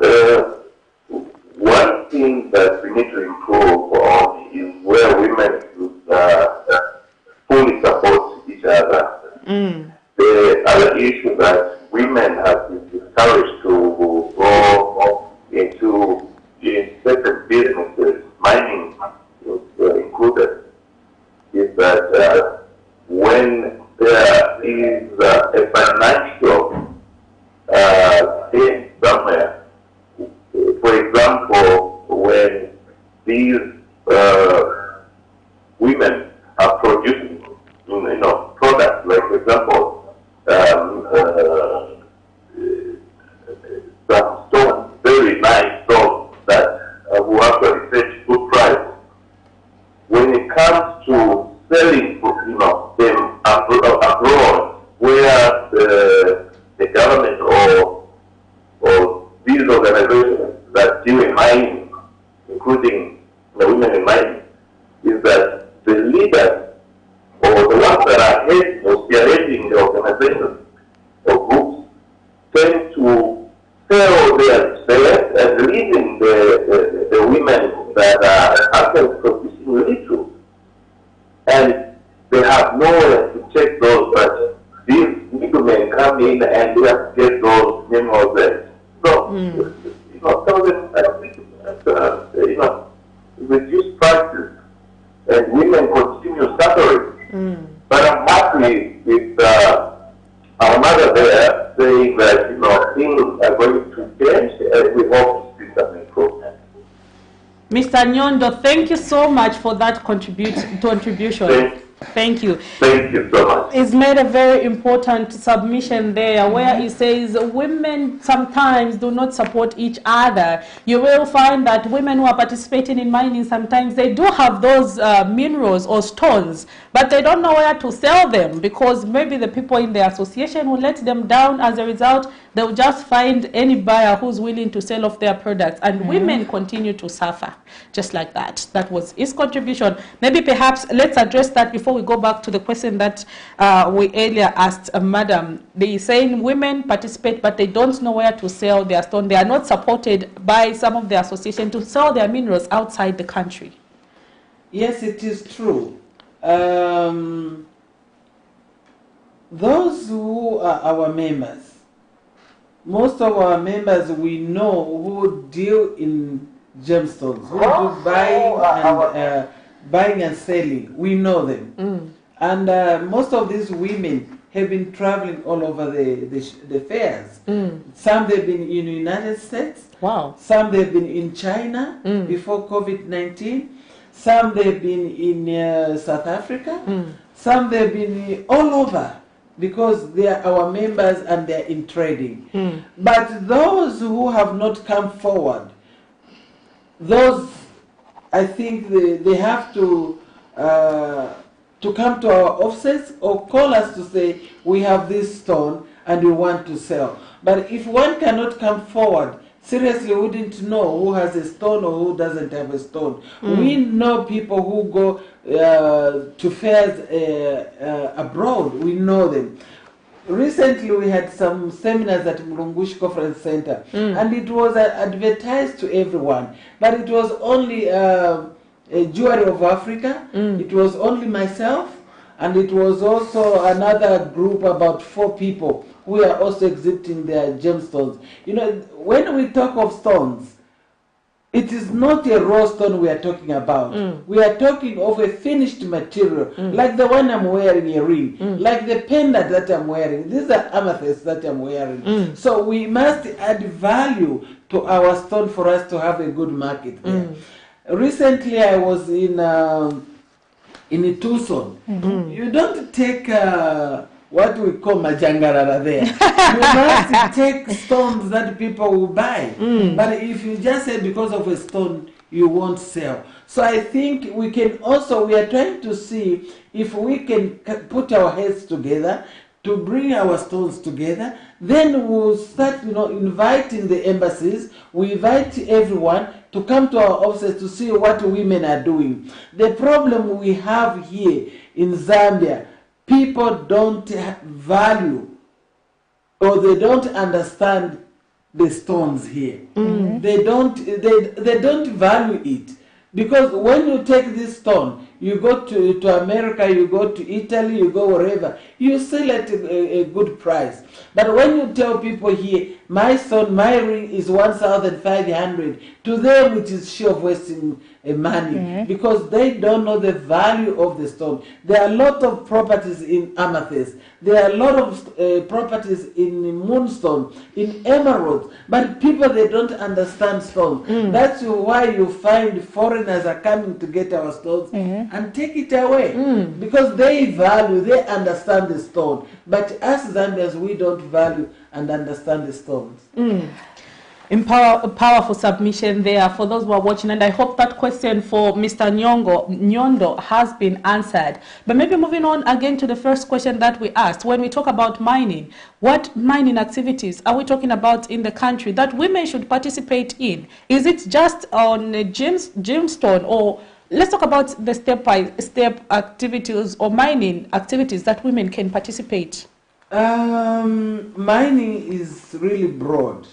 Speaker 10: one thing that we need to improve on is where women fully support each other. The other issue that women have been discouraged to go into certain businesses, mining included, is that when there is a financial gain somewhere, for example, when these women are producing, products, like for example, some stones, very nice stones that will actually fetch good price. When it comes to selling, them abroad, where the government or these organizations that deal in mining, including the women in mining, is that the leaders or the ones that are heading or spearheading the organizations or groups tend to sell their spares and leaving the women that are actually producing little. And they have nowhere to check those, but these middlemen come in and they have to get those minerals there. So, some of them, reduce prices and women continue suffering. But I'm happy with our mother there saying that, things are going to change and we hope to see some improvement.
Speaker 1: Mr. Nyondo, thank you so much for that contribution. Thank you.
Speaker 10: Thank you so much.
Speaker 1: He's made a very important submission there where he says women sometimes do not support each other. You will find that women who are participating in mining, sometimes they do have those minerals or stones, but they don't know where to sell them because maybe the people in the association will let them down. As a result, they'll just find any buyer who's willing to sell off their products, and women continue to suffer just like that. That was his contribution. Maybe perhaps let's address that before we go back to the question that we earlier asked Madam. They saying women participate, but they don't know where to sell their stone. They are not supported by some of the association to sell their minerals outside the country.
Speaker 9: Yes, it is true. Those who are our members, most of our members we know who deal in gemstones, who do buying and selling. We know them. And most of these women have been traveling all over the fairs. Some they've been in the United States.
Speaker 1: Wow.
Speaker 9: Some they've been in China before COVID-19. Some they've been in South Africa. Some they've been all over. because they are our members and they are in trading. But those who have not come forward, those, I think they have to come to our offices or call us to say, we have this stone and we want to sell. But if one cannot come forward, seriously, we wouldn't know who has a stone or who doesn't have a stone. We know people who go to fairs abroad. We know them. Recently, we had some seminars at Mlungushi Conference Center, and it was advertised to everyone. But it was only a Jewelry of Africa. It was only myself, and it was also another group, about 4 people, who are also exhibiting their gemstones. You know, when we talk of stones, it is not a raw stone we are talking about. We are talking of a finished material, like the one I'm wearing, a ring, like the pendant that I'm wearing. These are amethysts that I'm wearing. So we must add value to our stone for us to have a good market there. Recently, I was in Tucson. You don't take what we call majangarara there. You must take stones that people will buy. But if you just say because of a stone, you won't sell. So I think we can also, we are trying to see if we can put our heads together to bring our stones together. Then we'll start, inviting the embassies. We invite everyone to come to our offices to see what women are doing. The problem we have here in Zambia, people don't value or they don't understand the stones here. They don't value it, because when you take this stone, you go to America, you go to Italy, you go wherever, you sell at a good price. But when you tell people here, my stone, my ring is 1,500, to them it is sheer wasting money, because they don't know the value of the stone. There are a lot of properties in amethyst. There are a lot of properties in moonstone, in emeralds, but people, they don't understand stones. That's why you find foreigners are coming to get our stones and take it away, because they value, they understand the stone. But us Zambians, we don't value and understand the stones.
Speaker 1: Powerful submission there for those who are watching, and I hope that question for Mr. Nyondo has been answered. But maybe moving on again to the first question that we asked, when we talk about mining, what mining activities are we talking about in the country that women should participate in? Is it just on gemstone, or let's talk about the step-by-step activities or mining activities that women can participate?
Speaker 9: Mining is really broad.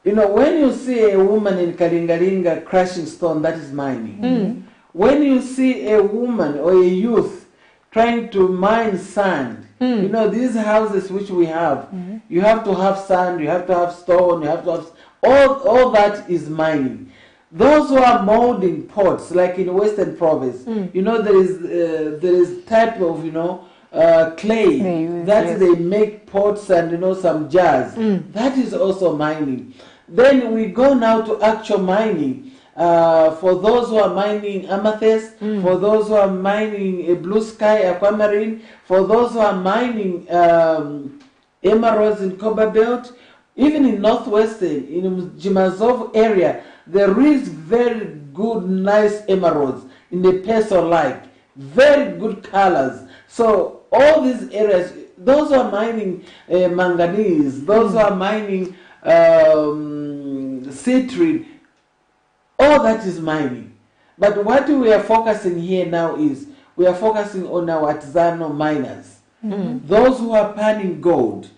Speaker 9: When you see a woman in Kalingalinga crushing stone, that is mining. When you see a woman or a youth trying to mine sand, these houses which we have, you have to have sand, you have to have stone, you have to have, all that is mining. Those who are molding pots, like in Western Province, there is type of, clay that they make pots and, some jars. That is also mining. Then we go now to actual mining. For those who are mining amethyst, for those who are mining a blue sky, aquamarine, for those who are mining emeralds in Copper Belt, even in Northwestern, in Jimazov area, there is very good, nice emeralds in the peso-like, very good colors. So all these areas, those who are mining manganese, those who are mining citrine, all that is mining. But what we are focusing here now is, we are focusing on our artisanal miners. Those who are panning gold,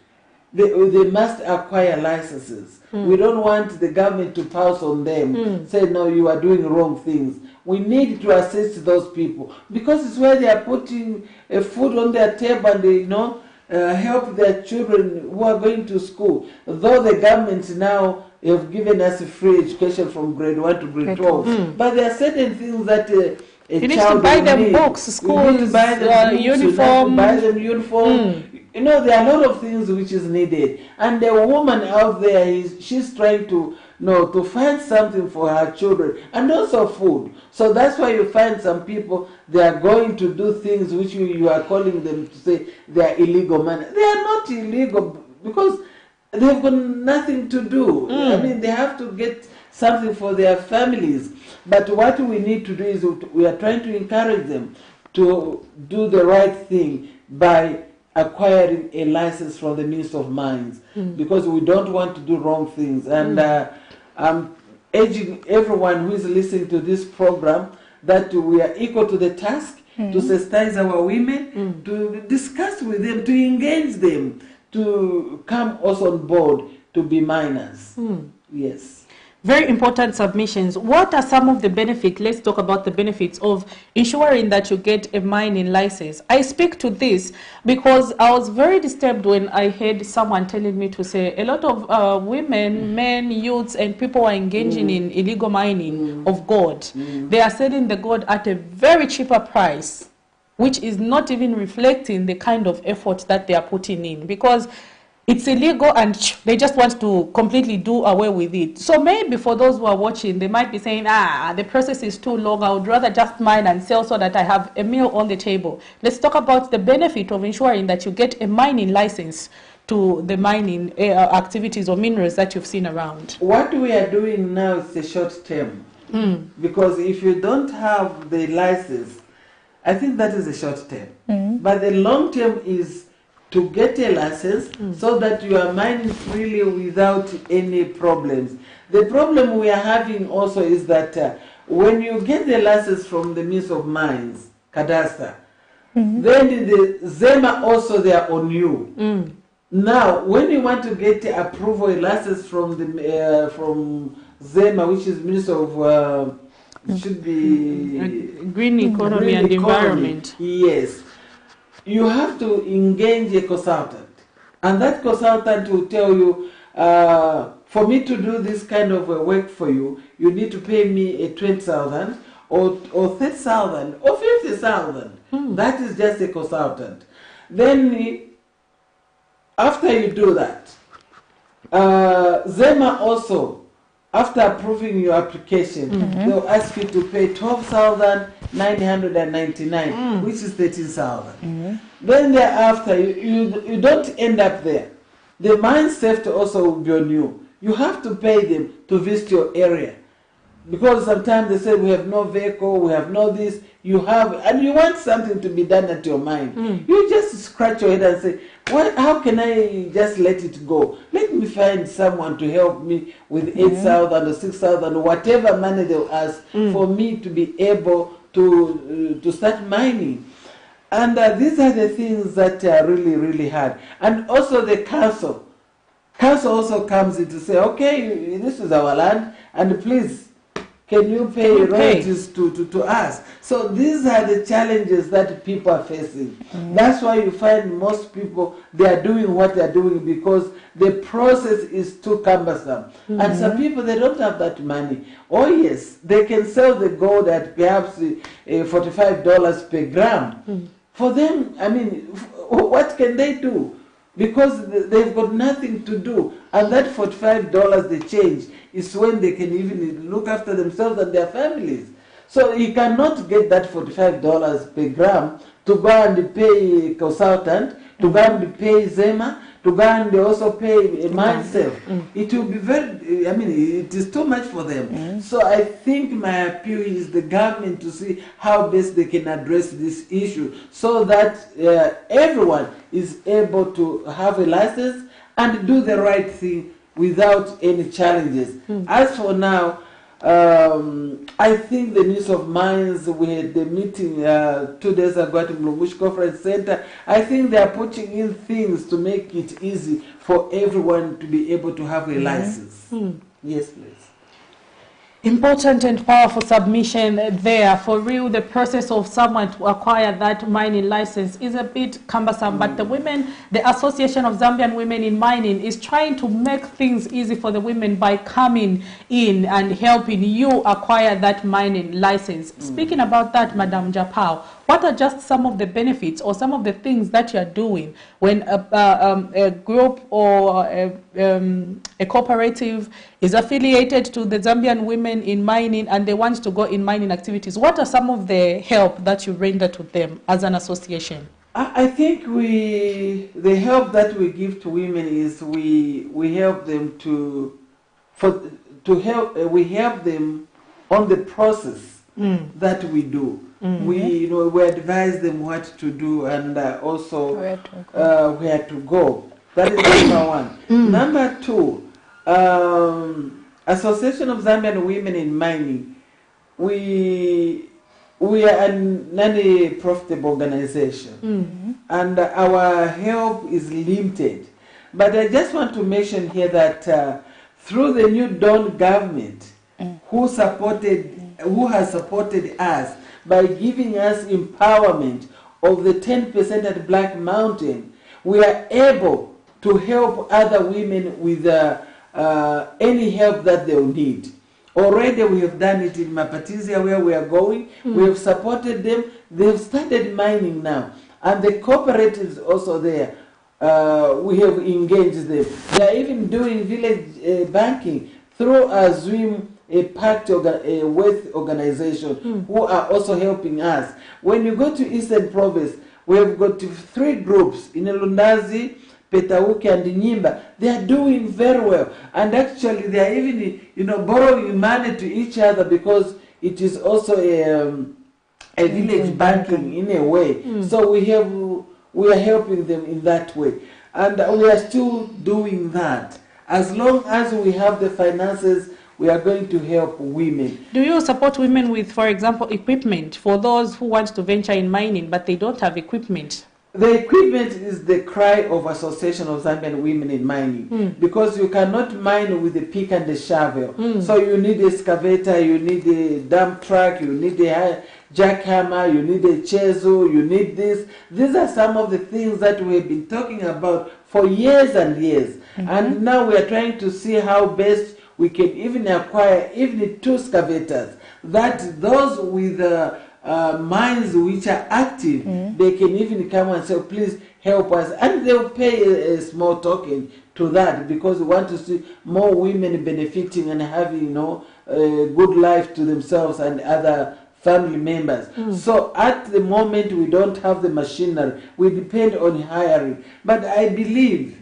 Speaker 9: they must acquire licenses. We don't want the government to pass on them, say, no, you are doing wrong things. We need to assist those people, because it's where they are putting food on their table, and they help their children who are going to school. Though the government now have given us free education from grade 1 to grade 12, but there are certain things that you
Speaker 1: need to buy them books, schools, uniform.
Speaker 9: Buy them uniform. There are a lot of things which is needed. And the woman out there, she's trying to No, to find something for her children and also food. So that's why you find some people, they are going to do things which you are calling them to say they are illegal money. They are not illegal because they've got nothing to do. I mean, they have to get something for their families. But what we need to do is we are trying to encourage them to do the right thing by acquiring a license from the Ministry of Mines, because we don't want to do wrong things. And I'm urging everyone who is listening to this program that we are equal to the task to sensitize our women, to discuss with them, to engage them, to come also on board to be miners. Yes.
Speaker 1: Very important submissions. What are some of the benefits? Let's talk about the benefits of ensuring that you get a mining license. I speak to this because I was very disturbed when I heard someone telling me to say a lot of women, men, youths, and people are engaging in illegal mining of gold. They are selling the gold at a very cheaper price, which is not even reflecting the kind of effort that they are putting in, because it's illegal and they just want to completely do away with it. So maybe for those who are watching, they might be saying, the process is too long. I would rather just mine and sell so that I have a meal on the table. Let's talk about the benefit of ensuring that you get a mining license to the mining activities or minerals that you've seen around.
Speaker 9: What we are doing now is a short term. Because if you don't have the license, I think that is a short term. But the long term is to get a license so that you are mining freely without any problems. The problem we are having also is that when you get the license from the Ministry of Mines, Cadastre, then the ZEMA also they are on you. Now, when you want to get approval, a license from the from ZEMA, which is Minister of should be
Speaker 1: Green Economy and Environment.
Speaker 9: Yes. You have to engage a consultant, and that consultant will tell you, for me to do this kind of work for you, you need to pay me a 20,000 or 30,000 or 50,000. That is just a consultant. Then, after you do that, ZEMA also, after approving your application, they'll ask you to pay 12,999, which is 13,000. Then thereafter, you don't end up there. The mine safety also will be on you. You have to pay them to visit your area. Because sometimes they say, we have no vehicle, we have no this, you have, and you want something to be done at your mine. You just scratch your head and say, how can I just let it go? Let me find someone to help me with 8,000 or 6,000 or whatever money they'll ask for me to be able to start mining. And these are the things that are really, really hard. And also the council. Council also comes in to say, okay, this is our land, and please, can you pay royalties to us? So these are the challenges that people are facing. That's why you find most people, they are doing what they are doing because the process is too cumbersome. And some people, they don't have that money. Oh yes, they can sell the gold at perhaps $45 per gram. For them, I mean, what can they do? Because they've got nothing to do. And that $45 they change is when they can even look after themselves and their families. So you cannot get that $45 per gram to go and pay a consultant, to go and pay ZEMA, to go and also pay myself. It will be very, I mean, it is too much for them. So I think my appeal is the government to see how best they can address this issue so that everyone is able to have a license and do the right thing without any challenges. As for now, I think the Ministry of Mines, we had the meeting 2 days ago at the Mlungushi Conference Center. I think they are putting in things to make it easy for everyone to be able to have a license. Yes, please.
Speaker 1: Important and powerful submission there. For real, the process of someone to acquire that mining license is a bit cumbersome, but the women, the Association of Zambian Women in Mining is trying to make things easy for the women by coming in and helping you acquire that mining license. Speaking about that, Madam Japao, what are just some of the benefits or some of the things that you're doing when a group or a cooperative is affiliated to the Zambian women in mining and they want to go in mining activities? What are some of the help that you render to them as an association?
Speaker 9: I think the help that we give to women is we help them we help them on the process that we do. We advise them what to do and also where to go. That is number one. Number two, Association of Zambian Women in Mining. We are a non-profitable organization, and our help is limited. But I just want to mention here that through the new Dawn government, who has supported us by giving us empowerment of the 10% at Black Mountain, we are able to help other women with any help that they will need. Already we have done it in Mapatizia where we are going. We have supported them. They have started mining now. And the cooperatives also there, we have engaged them. They are even doing village banking through a Zwim, a pact wealth organization who are also helping us. When you go to Eastern Province, we have got 3 groups in Lundazi, Petauke and Nyimba. They are doing very well, and actually they are even borrowing money to each other because it is also a village banking in a way. So we are helping them in that way, and we are still doing that. As long as we have the finances, we are going to help women.
Speaker 1: Do you support women with, for example, equipment for those who want to venture in mining but they don't have equipment?
Speaker 9: The equipment is the cry of Association of Zambian Women in Mining, because you cannot mine with the pick and the shovel. So you need a excavator, you need a dump truck, you need a jackhammer, you need a chisel, you need this. These are some of the things that we have been talking about for years and years. And now we are trying to see how best we can even acquire even 2 excavators, that those with mines which are active, they can even come and say, please help us, and they'll pay a small token to that, because we want to see more women benefiting and having a good life to themselves and other family members. So at the moment we don't have the machinery, we depend on hiring, but I believe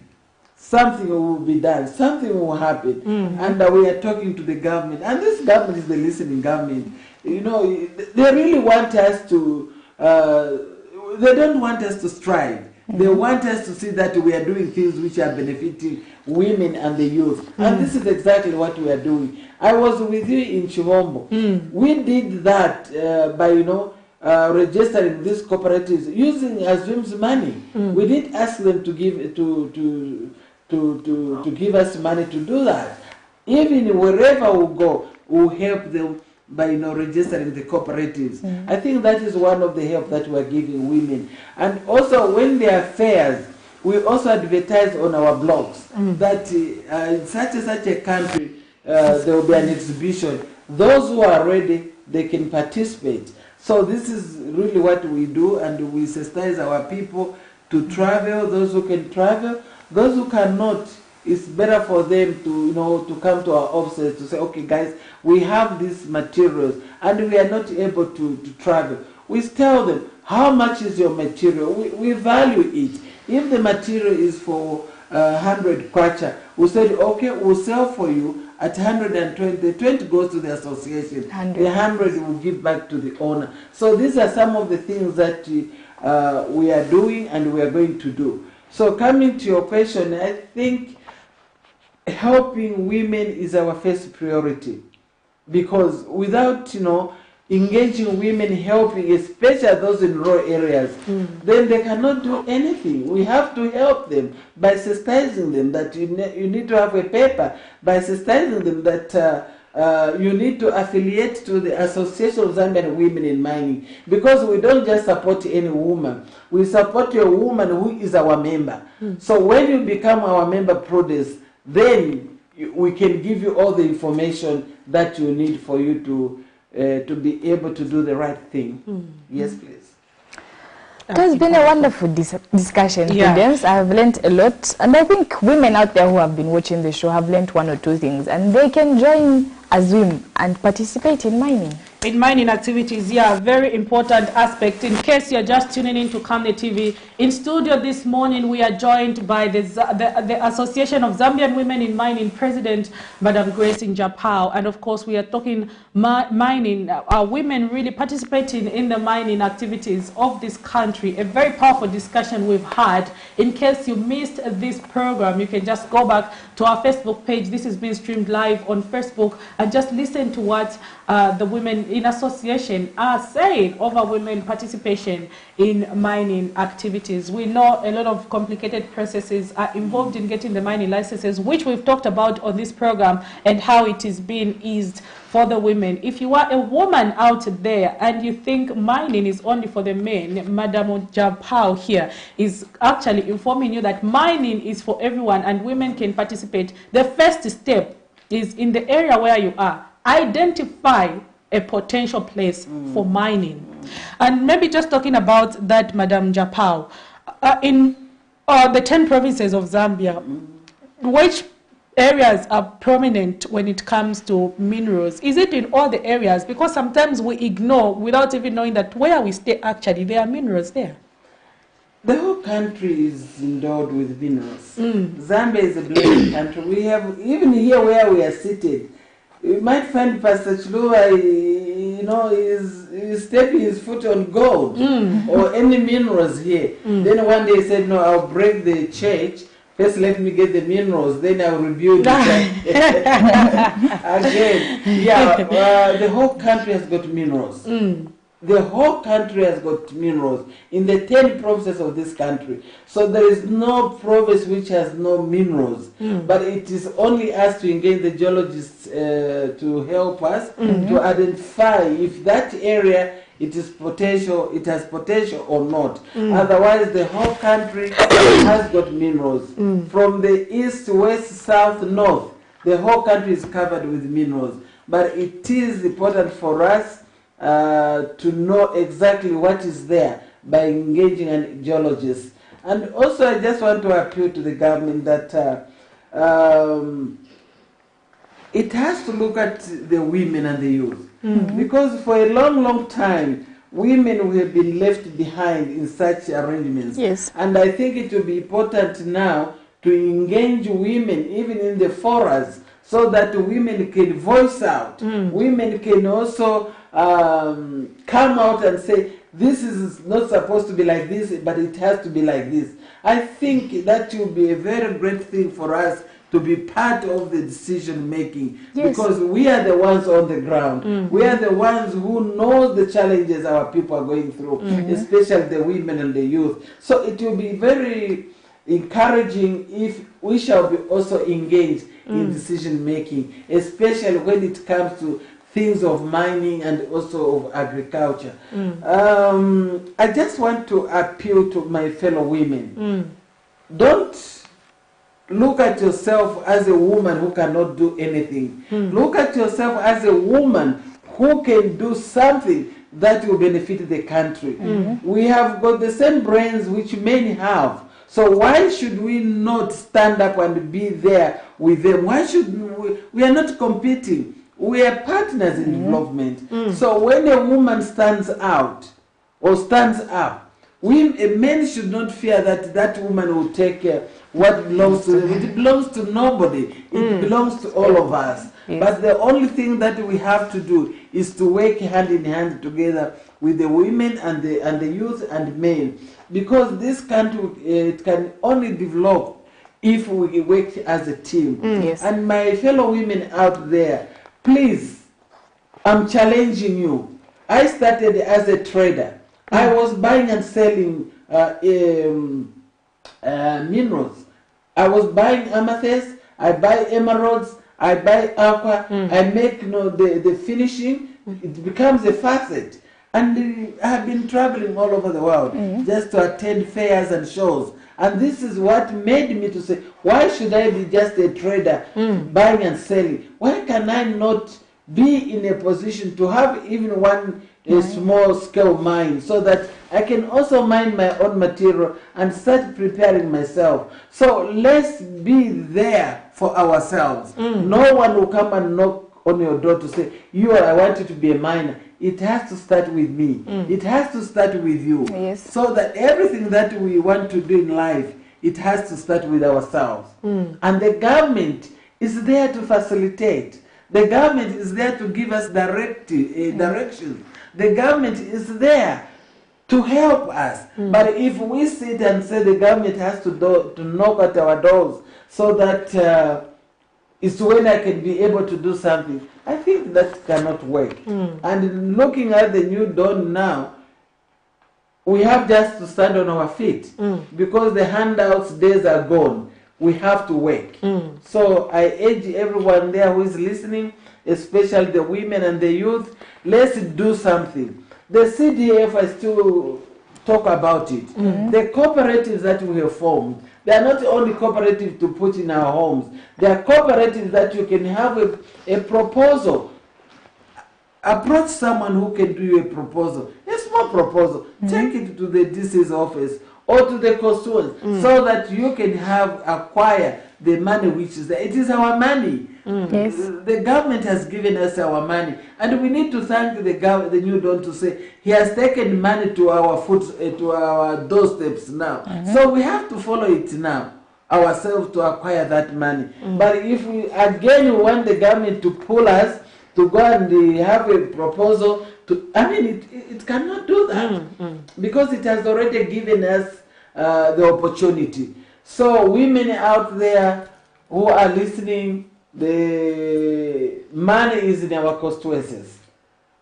Speaker 9: something will be done, something will happen, and we are talking to the government, and this government is the listening government. They really want us to, they don't want us to strive. They want us to see that we are doing things which are benefiting women and the youth. And this is exactly what we are doing. I was with you in Chivombo. We did that by, registering these cooperatives using Azim's money. We didn't ask them to give to give us money to do that. Even wherever we go, we'll help them by registering the cooperatives. I think that is one of the help that we are giving women. And also when there are fairs, we also advertise on our blogs that in such a country there will be an exhibition. Those who are ready, they can participate. So this is really what we do, and we sensitize our people to travel, those who can travel. Those who cannot, it's better for them to come to our offices to say, okay guys, we have these materials and we are not able to travel. We tell them, how much is your material? We value it. If the material is for 100 kwacha, we said, okay, we'll sell for you at 120. The 20 goes to the association. 100. The 100 will give back to the owner. So these are some of the things that we are doing and we are going to do. So coming to your question, I think helping women is our first priority, because without engaging women, helping, especially those in rural areas, then they cannot do anything. We have to help them by sensitizing them that you need to have a paper, by sensitizing them that you need to affiliate to the Association of Zambian Women in Mining, because we don't just support any woman. We support a woman who is our member. So when you become our member produce, then we can give you all the information that you need for you to be able to do the right thing. Yes, please.
Speaker 2: It has been a wonderful discussion,
Speaker 1: Yeah.
Speaker 2: Prudence. I have learned a lot, and I think women out there who have been watching the show have learned one or two things, and they can join Azim and participate in mining.
Speaker 1: In mining activities, yeah, very important aspect. In case you're just tuning in to Camnet TV, in studio this morning we are joined by the Association of Zambian Women in Mining President, Madam Grace Njapao, and of course we are talking mining, women really participating in the mining activities of this country. A very powerful discussion we've had. In case you missed this program, you can just go back to our Facebook page. This is being streamed live on Facebook, and just listen to what the women in association are saying over women participation in mining activities. We know a lot of complicated processes are involved in getting the mining licenses, which we've talked about on this program, and how it is being eased for the women. If you are a woman out there and you think mining is only for the men, Madam Njapao here is actually informing you that mining is for everyone and women can participate. The first step is in the area where you are. Identify a potential place for mining. And maybe just talking about that, Madam Njapao, in the 10 provinces of Zambia, which areas are prominent when it comes to minerals? Is it in all the areas? Because sometimes we ignore without even knowing that where we stay actually there are minerals there.
Speaker 9: The whole country is endowed with minerals. Zambia is a blessed country. We have, even here where we are seated, you might find Pastor Chilua, is stepping his foot on gold or any minerals here. Then one day he said, no, I'll break the church. First let me get the minerals, then I'll rebuild the church. Again, yeah, the whole country has got minerals. The whole country has got minerals in the 10 provinces of this country. So there is no province which has no minerals. But it is only us to engage the geologists to help us to identify if that area it has potential or not. Otherwise, the whole country has got minerals. From the east, west, south, north, the whole country is covered with minerals. But it is important for us to know exactly what is there by engaging a geologist. And also I just want to appeal to the government that it has to look at the women and the youth. Because for a long time, women have been left behind in such arrangements.
Speaker 2: Yes.
Speaker 9: And I think it will be important now to engage women even in the forums so that women can voice out. Women can also come out and say, this is not supposed to be like this, but it has to be like this. I think that will be a very great thing for us to be part of the decision making, because we are the ones on the ground. We are the ones who know the challenges our people are going through, especially the women and the youth. So it will be very encouraging if we shall be also engaged in decision making, especially when it comes to things of mining and also of agriculture. I just want to appeal to my fellow women. Don't look at yourself as a woman who cannot do anything. Look at yourself as a woman who can do something that will benefit the country. We have got the same brains which men have. So why should we not stand up and be there with them? Why should we are not competing. We are partners in development. So when a woman stands out or stands up, men should not fear that that woman will take what belongs to them. It belongs to nobody. It belongs to all of us. But the only thing that we have to do is to work hand in hand together with the women and the youth and men, because this country it can only develop if we work as a team. And my fellow women out there, please, I'm challenging you. I started as a trader. I was buying and selling minerals. I was buying amethyst, I buy emeralds, I buy aqua, I make the finishing, it becomes a facet. And I have been traveling all over the world just to attend fairs and shows. And this is what made me to say, why should I be just a trader buying and selling? Why can I not be in a position to have even one small scale mine, so that I can also mine my own material and start preparing myself. So let's be there for ourselves. No one will come and knock on your door to say, I want you to be a miner. It has to start with me. It has to start with you.
Speaker 2: Yes.
Speaker 9: So that everything that we want to do in life, it has to start with ourselves. And the government is there to facilitate. The government is there to give us direction. The government is there to help us. But if we sit and say the government has to knock at our doors so that it's when I can be able to do something, I think that cannot work. And looking at the new dawn now, we have just to stand on our feet because the handouts days are gone. We have to work. So I urge everyone there who is listening, especially the women and the youth, let's do something. The CDF, I still talk about it. The cooperatives that we have formed, they are not only cooperatives to put in our homes. They are cooperatives that you can have a proposal. Approach someone who can do you a proposal, a small proposal. Take it to the DC's office or to the constituents so that you can acquire the money which is there. It is our money.
Speaker 2: Yes.
Speaker 9: The government has given us our money, and we need to thank the new dawn to say he has taken money to our to our doorsteps now. So we have to follow it now ourselves to acquire that money. But if we again want the government to pull us to go and have a proposal to, it cannot do that because it has already given us the opportunity. So women out there who are listening, the money is in our constituencies.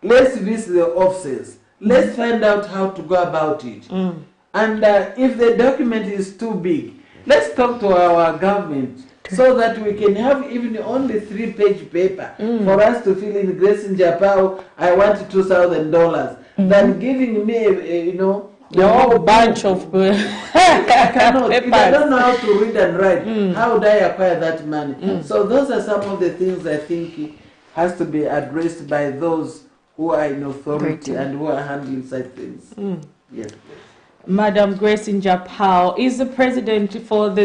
Speaker 9: Let's visit the offices. Let's find out how to go about it. And if the document is too big, let's talk to our government so that we can have even only 3-page paper for us to fill in Grace in Japan, I want $2,000, than giving me,
Speaker 1: the whole bunch of
Speaker 9: I cannot. If I don't know how to read and write, how would I acquire that money? So those are some of the things I think has to be addressed by those who are in authority and who are handling such things. Yes.
Speaker 1: Madam Grace Njapao is the president for the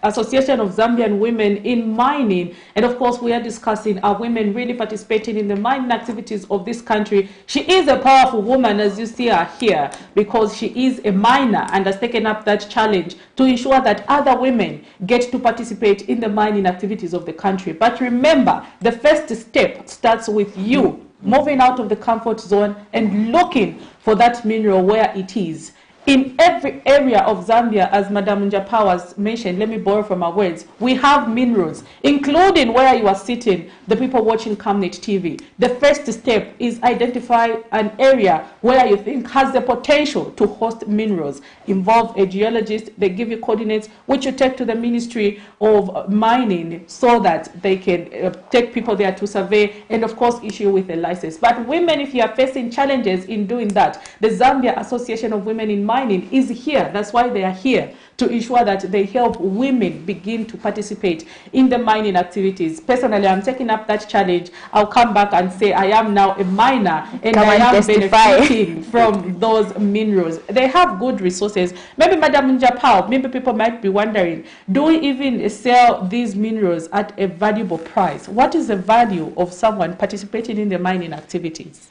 Speaker 1: Association of Zambian Women in Mining. And of course, we are discussing, are women really participating in the mining activities of this country? She is a powerful woman, as you see her here, because she is a miner and has taken up that challenge to ensure that other women get to participate in the mining activities of the country. But remember, the first step starts with you moving out of the comfort zone and looking for that mineral where it is. In every area of Zambia, as Madam Njapao has mentioned, let me borrow from her words, we have minerals, including where you are sitting, the people watching Camnet TV. The first step is identify an area where you think has the potential to host minerals. Involve a geologist, they give you coordinates, which you take to the Ministry of Mining so that they can take people there to survey and, of course, issue with a license. But women, if you are facing challenges in doing that, the Zambia Association of Women in Mining is here. That's why they are here, to ensure that they help women begin to participate in the mining activities. Personally, I'm taking up that challenge. I'll come back and say I am now a miner and I am benefiting from those minerals. They have good resources. Maybe Madam Njapao, maybe people might be wondering, do we even sell these minerals at a valuable price? What is the value of someone participating in the mining activities?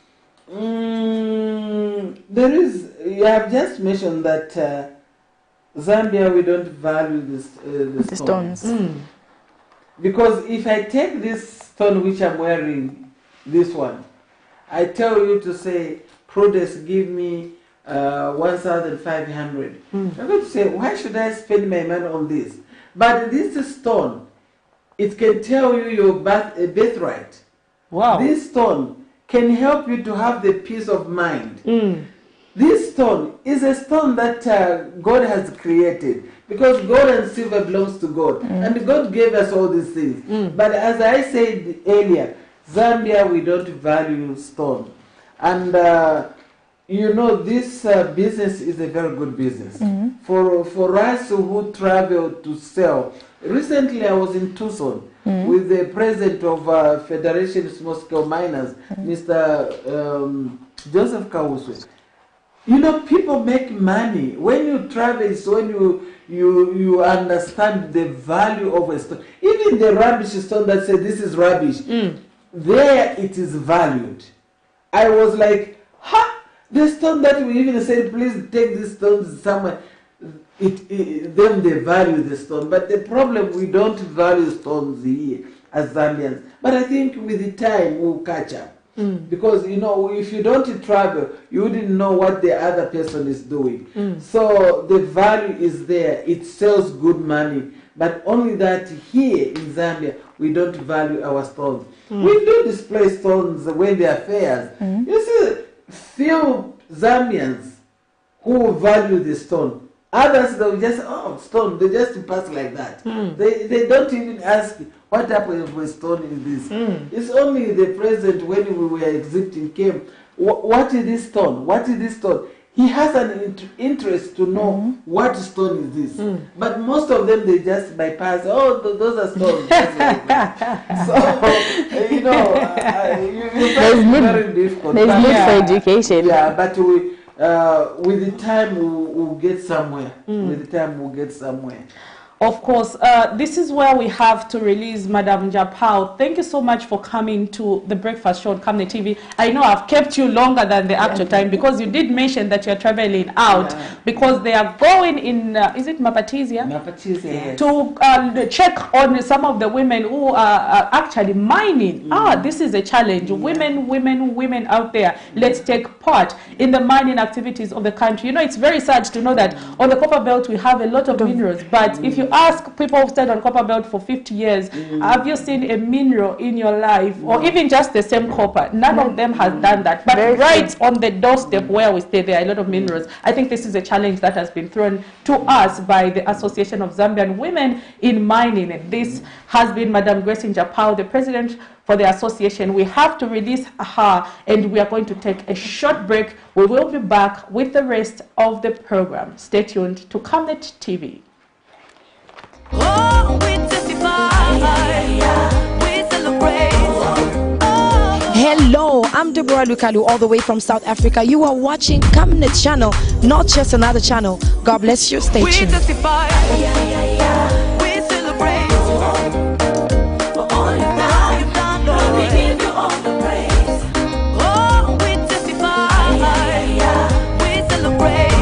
Speaker 9: There is, you have just mentioned that Zambia, we don't value the stones. Because if I take this stone which I'm wearing, this one, I tell you to say, Prudence, give me 1,500. I'm going to say, why should I spend my money on this? But this stone, it can tell you your birthright.
Speaker 1: Wow.
Speaker 9: This stone can help you to have the peace of mind. This stone is a stone that God has created, because gold and silver belongs to God, and God gave us all these things. But as I said earlier, Zambia, we don't value stone. And this business is a very good business. For us who travel to sell. Recently I was in Tucson with the president of Federation Small Scale Miners, Mr. Joseph Kawuswe. You know, people make money. When you travel, it's when you understand the value of a stone. Even the rubbish stone that said this is rubbish, there it is valued. I was like, the stone that we even said, please take this stone somewhere. Then they value the stone. But the problem, we don't value stones here as Zambians. But I think with the time we'll catch up. Because, you know, if you don't travel, you wouldn't know what the other person is doing. So the value is there. It sells good money. But only that here in Zambia, we don't value our stones. We do display stones when they are fairs. You see, few Zambians who value the stone. Others, they'll just, stone, they just pass like that. They don't even ask, what type of stone is this? It's only the president, when we were exhibiting, came, what is this stone? What is this stone? He has an interest to know what stone is this. But most of them, they just bypass, those are stones. Just like that. So, you know, very difficult.
Speaker 2: There's need for education.
Speaker 9: Yeah, but with the time we'll get somewhere. With the time we'll get somewhere.
Speaker 1: Of course, this is where we have to release Madam Japao. Thank you so much for coming to the breakfast show on Camnet TV. I know I've kept you longer than the actual time because you did mention that you're traveling out because they are going in, is it Mapatizia?
Speaker 9: Mapatizia, yes.
Speaker 1: To check on some of the women who are actually mining. This is a challenge. Women out there, let's take part in the mining activities of the country. You know, it's very sad to know that on the Copper Belt we have a lot of minerals, but if you ask people who've stayed on Copper Belt for 50 years, have you seen a mineral in your life, or even just the same copper? None of them has done that. But right on the doorstep where we stay, there are a lot of minerals. I think this is a challenge that has been thrown to us by the Association of Zambian Women in Mining. And this has been Madam Grace Njapao, the president for the association. We have to release her, and we are going to take a short break. We will be back with the rest of the program. Stay tuned to Camnet TV.
Speaker 11: Oh, we testify, we celebrate. Hello, I'm Deborah Lukalu, all the way from South Africa. You are watching Camnet channel, not just another channel. God bless you. Stay tuned. We testify, we celebrate. For all you've done, Lord, we give you all the praise. Oh, we testify, we celebrate.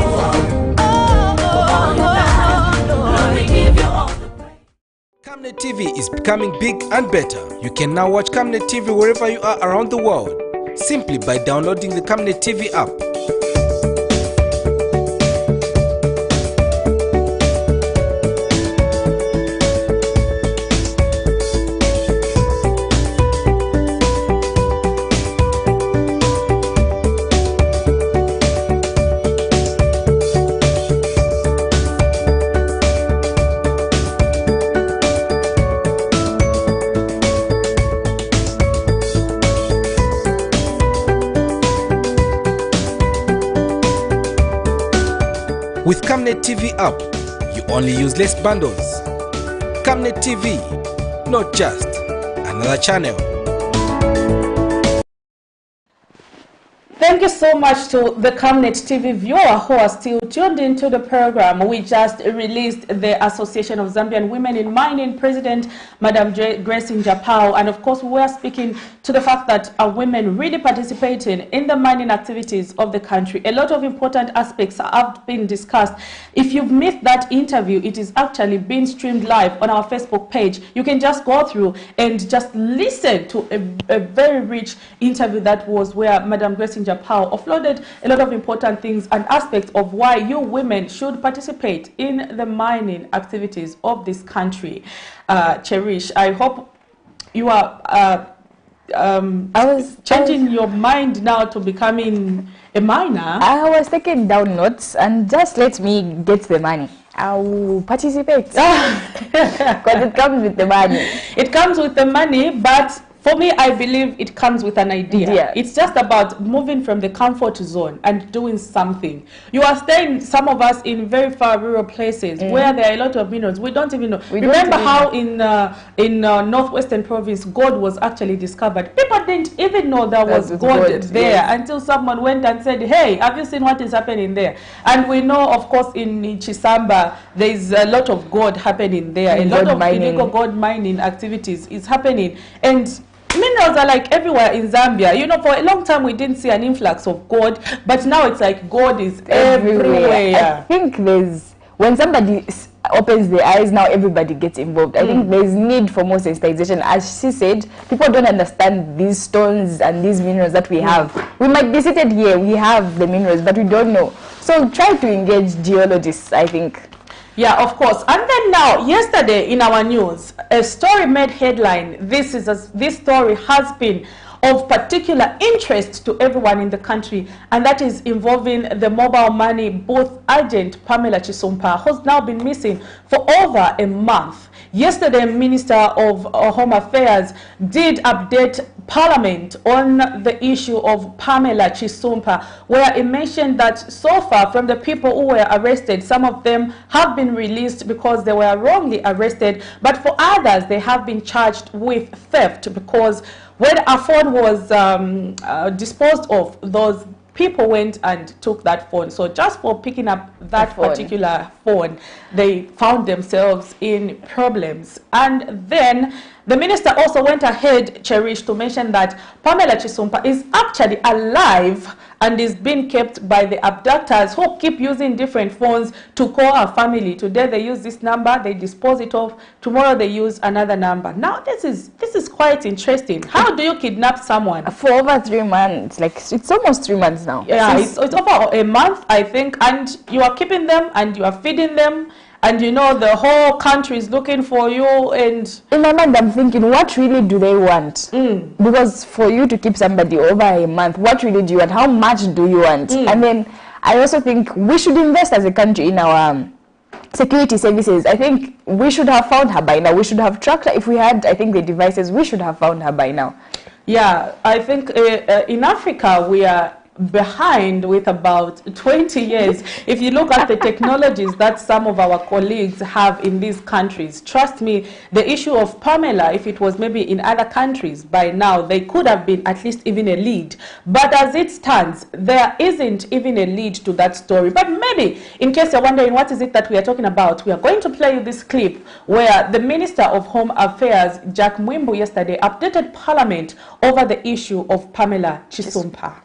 Speaker 12: Camnet TV is becoming big and better. You can now watch Camnet TV wherever you are around the world, simply by downloading the Camnet TV app. With Camnet TV app, you only use less bundles. Camnet TV, not just another channel.
Speaker 1: Thank you so much to the Camnet TV viewer who are still tuned into the program. We just released the Association of Zambian Women in Mining President, Madam Grace Njapao. And of course, we are speaking to the fact that women really participating in the mining activities of the country. A lot of important aspects have been discussed. If you've missed that interview, it is actually being streamed live on our Facebook page. You can just go through and just listen to a very rich interview that was where Madam Grace Njapao offloaded a lot of important things and aspects of why you women should participate in the mining activities of this country. Cherish, I hope you are I was changing your mind now to becoming a miner.
Speaker 2: I was taking down notes, and just let me get the money. I will participate because it comes with the money.
Speaker 1: It comes with the money, but For me, I believe it comes with an idea. It's just about moving from the comfort zone and doing something. You are staying, some of us, in very far rural places where there are a lot of minerals. We don't even know. Remember how in Northwestern Province, gold was actually discovered. People didn't even know there was gold there until someone went and said, hey, have you seen what is happening there? And we know, of course, in Chisamba, there is a lot of gold happening there. A lot of illegal gold mining activities is happening. And minerals are like everywhere in Zambia. You know, for a long time we didn't see an influx of gold, but now it's like gold is everywhere.
Speaker 2: I think when somebody opens their eyes, now everybody gets involved. I think there's need for more sensitization. As she said, people don't understand these stones and these minerals that we have. We might be seated here, we have the minerals, but we don't know. So try to engage geologists, I think.
Speaker 1: Yeah, of course. And then now, yesterday in our news, a story made headline. This story has been of particular interest to everyone in the country, and that is involving the mobile money booth agent Pamela Chisumpa, who's now been missing for over a month. Yesterday, Minister of Home Affairs did update Parliament on the issue of Pamela Chisumpa, where it mentioned that so far from the people who were arrested, some of them have been released because they were wrongly arrested, but for others, they have been charged with theft because when a phone was disposed of, those people went and took that phone. So just for picking up that particular phone, they found themselves in problems. And then the minister also went ahead, Cherish, to mention that Pamela Chisumpa is actually alive and is being kept by the abductors who keep using different phones to call her family. Today they use this number, they dispose it off. Tomorrow they use another number. Now this is quite interesting. How do you kidnap someone?
Speaker 2: For over 3 months, like it's almost 3 months now.
Speaker 1: Yeah, it's over a month, I think, and you are keeping them and you are feeding them. And you know, the whole country is looking for you. And
Speaker 2: in my mind, I'm thinking, what really do they want? Because for you to keep somebody over a month, what really do you want? How much do you want? And then I also think we should invest as a country in our security services. I think we should have found her by now. We should have tracked her. If we had, I think, the devices, we should have found her by now.
Speaker 1: Yeah, I think in Africa, we are behind with about 20 years. If you look at the technologies that some of our colleagues have in these countries, trust me, the issue of Pamela, if it was maybe in other countries by now, they could have been at least even a lead. But as it stands, there isn't even a lead to that story. But maybe, in case you're wondering what is it that we are talking about, we are going to play you this clip where the Minister of Home Affairs, Jack Mwimbu, yesterday updated Parliament over the issue of Pamela Chisumpa.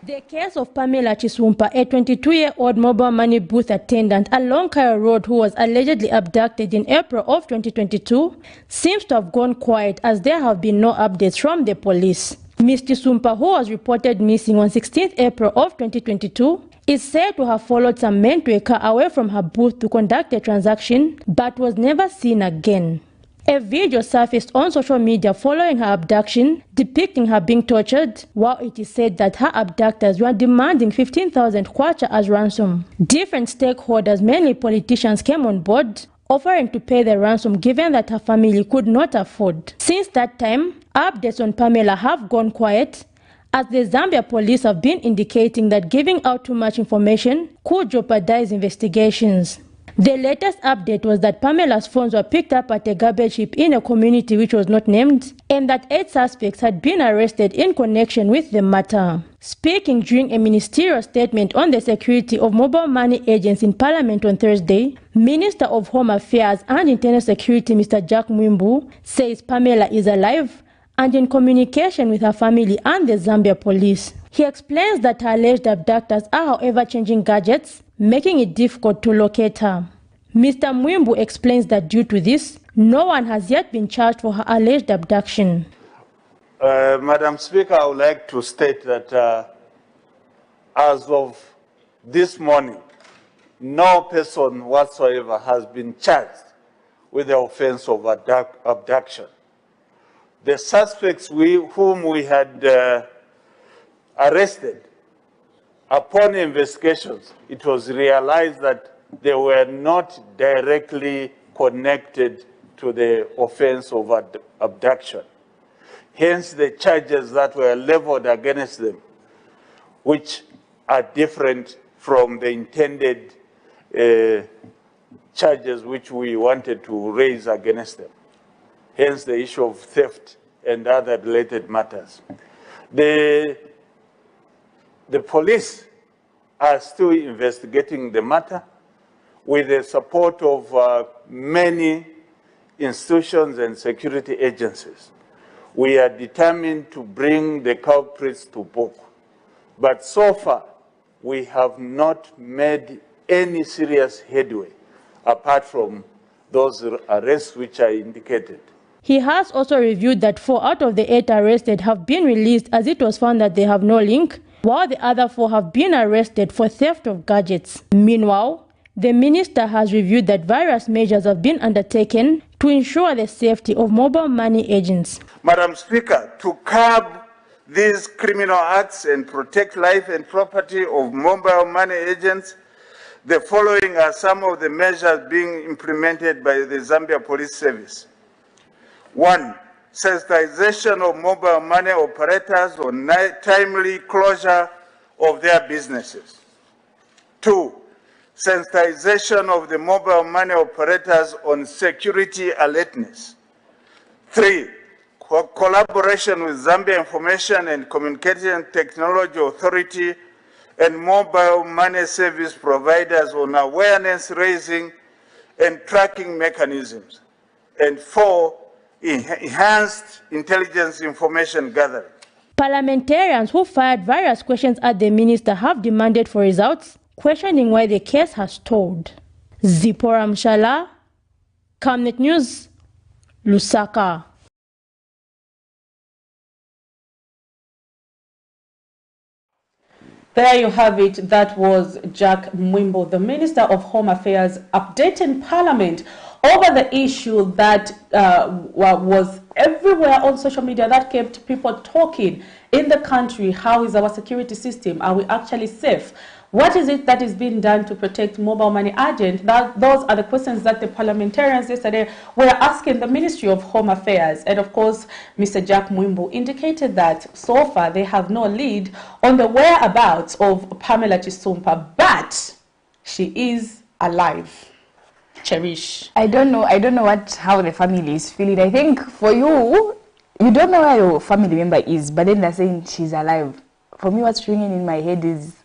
Speaker 13: The case of Pamela Chisumpa, a 22-year-old mobile money booth attendant along Cairo Road who was allegedly abducted in April of 2022, seems to have gone quiet as there have been no updates from the police. Ms. Chisumpa, who was reported missing on 16th April of 2022, is said to have followed some men to a car away from her booth to conduct a transaction, but was never seen again. A video surfaced on social media following her abduction, depicting her being tortured, while it is said that her abductors were demanding 15,000 kwacha as ransom. Different stakeholders, mainly politicians, came on board, offering to pay the ransom given that her family could not afford. Since that time, updates on Pamela have gone quiet, as the Zambia police have been indicating that giving out too much information could jeopardize investigations. The latest update was that Pamela's phones were picked up at a garbage heap in a community which was not named, and that 8 suspects had been arrested in connection with the matter. Speaking during a ministerial statement on the security of mobile money agents in Parliament on Thursday, Minister of Home Affairs and Internal Security Mr. Jack Mwimbu says Pamela is alive and in communication with her family and the Zambia police. He explains that her alleged abductors are, however, changing gadgets, making it difficult to locate her. Mr. Mwimbu explains that due to this, no one has yet been charged for her alleged abduction.
Speaker 14: Madam Speaker, I would like to state that as of this morning, no person whatsoever has been charged with the offense of abduction. The suspects whom we had arrested, upon investigations, it was realized that they were not directly connected to the offense of abduction. hence the charges that were leveled against them, which are different from the intended charges which we wanted to raise against them. Hence the issue of theft and other related matters. The police are still investigating the matter with the support of many institutions and security agencies. We are determined to bring the culprits to book. But so far, we have not made any serious headway apart from those arrests which are indicated.
Speaker 13: He has also reviewed that 4 out of the 8 arrested have been released as it was found that they have no link, while the other 4 have been arrested for theft of gadgets. Meanwhile, the minister has reviewed that various measures have been undertaken to ensure the safety of mobile money agents.
Speaker 14: Madam Speaker, to curb these criminal acts and protect life and property of mobile money agents, the following are some of the measures being implemented by the Zambia Police Service. 1. Sensitization of mobile money operators on timely closure of their businesses. 2. Sensitization of the mobile money operators on security alertness. 3. Collaboration with Zambia Information and Communication Technology Authority and mobile money service providers on awareness raising and tracking mechanisms. And 4, enhanced intelligence information gathering.
Speaker 13: Parliamentarians who fired various questions at the minister have demanded for results, questioning why the case has stalled. Zipporah Mshala, Camnet News, Lusaka.
Speaker 1: There you have it. That was Jack Mwimbo, the Minister of Home Affairs, updating Parliament over the issue that was everywhere on social media that kept people talking in the country. How is our security system? Are we actually safe? What is it that is being done to protect mobile money agents? Those are the questions that the parliamentarians yesterday were asking the Ministry of Home Affairs. And of course, Mr. Jack Mwimbo indicated that so far they have no lead on the whereabouts of Pamela Chisumpa, but she is alive. Cherish.
Speaker 2: I don't know how the family is feeling. I think for you, you don't know where your family member is, but then they're saying she's alive. For me, what's ringing in my head is,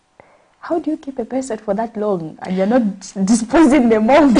Speaker 2: how do you keep a person for that long and you're not disposing them off?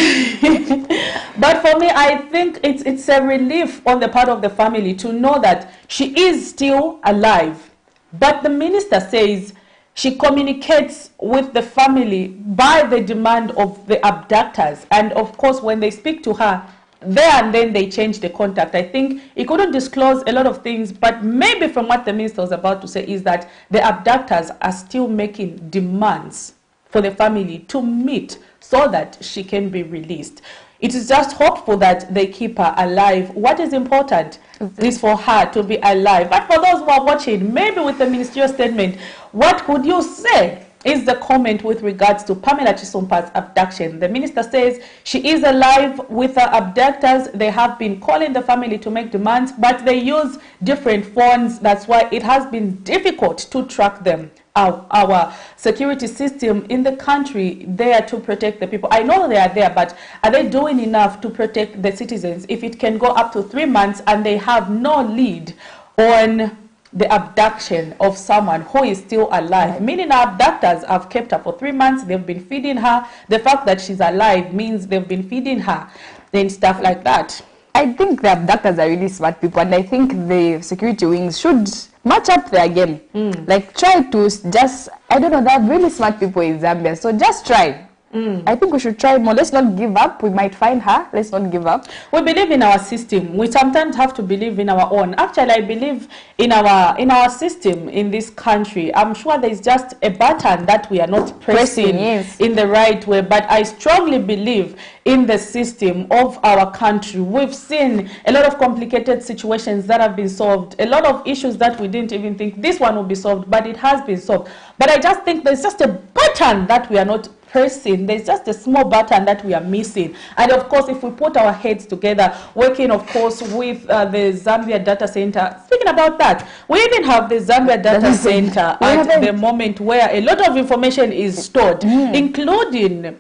Speaker 1: But for me, I think it's a relief on the part of the family to know that she is still alive. But the minister says she communicates with the family by the demand of the abductors. And of course, when they speak to her, there and then they change the contact. I think he couldn't disclose a lot of things, but maybe from what the minister was about to say is that the abductors are still making demands for the family to meet so that she can be released. It is just hopeful that they keep her alive. What is important is for her to be alive. But for those who are watching, maybe with the ministerial statement, what would you say is the comment with regards to Pamela Chisumpa's abduction? The minister says she is alive with her abductors. They have been calling the family to make demands, but they use different phones. That's why it has been difficult to track them. Our security system in the country there to protect the people. I know they are there, but are they doing enough to protect the citizens? If it can go up to 3 months and they have no lead on the abduction of someone who is still alive, meaning our abductors have kept her for 3 months, they've been feeding her. The fact that she's alive means they've been feeding her and stuff like that.
Speaker 2: I think the abductors are really smart people, and I think the security wings should match up their game. Like, try to just, I don't know, they're really smart people in Zambia, so just try. I think we should try more. Let's not give up. We might find her. Let's not give up.
Speaker 1: We believe in our system. We sometimes have to believe in our own. Actually, I believe in our system in this country. I'm sure there's just a button that we are not pressing in the right way. But I strongly believe in the system of our country. We've seen a lot of complicated situations that have been solved. A lot of issues that we didn't even think this one will be solved, but it has been solved. But I just think there's just a button that we are not pressing. There's just a small button that we are missing. And of course, if we put our heads together, working, of course, with the Zambia Data Center, speaking about that, we even have the Zambia Data Center at the moment where a lot of information is stored, including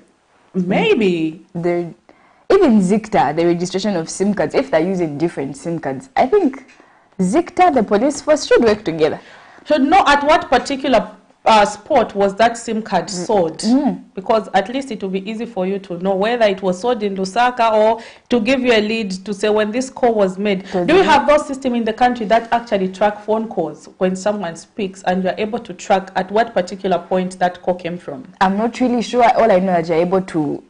Speaker 1: maybe
Speaker 2: even Zicta, the registration of SIM cards, if they're using different SIM cards. I think Zicta, the police force, should work together.
Speaker 1: Should know at what particular spot was that SIM card sold, because at least it will be easy for you to know whether it was sold in Lusaka, or to give you a lead to say when this call was made. Do you have those systems in the country that actually track phone calls when someone speaks, and you're able to track at what particular point that call came from?
Speaker 2: I'm not really sure. All I know is you're able to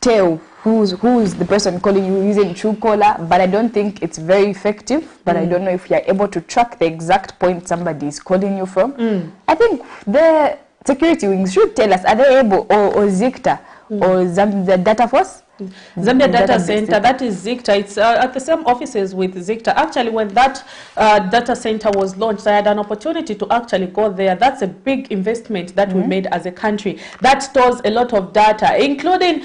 Speaker 2: tell who's the person calling you using Truecaller, but I don't think it's very effective. But I don't know if you're able to track the exact point somebody is calling you from. I think the security wings should tell us, are they able, or Zicta, or the data force?
Speaker 1: Zambia Data Center, that is Zicta. It's at the same offices with Zicta. Actually, when that data center was launched, I had an opportunity to actually go there. That's a big investment that we made as a country. That stores a lot of data, including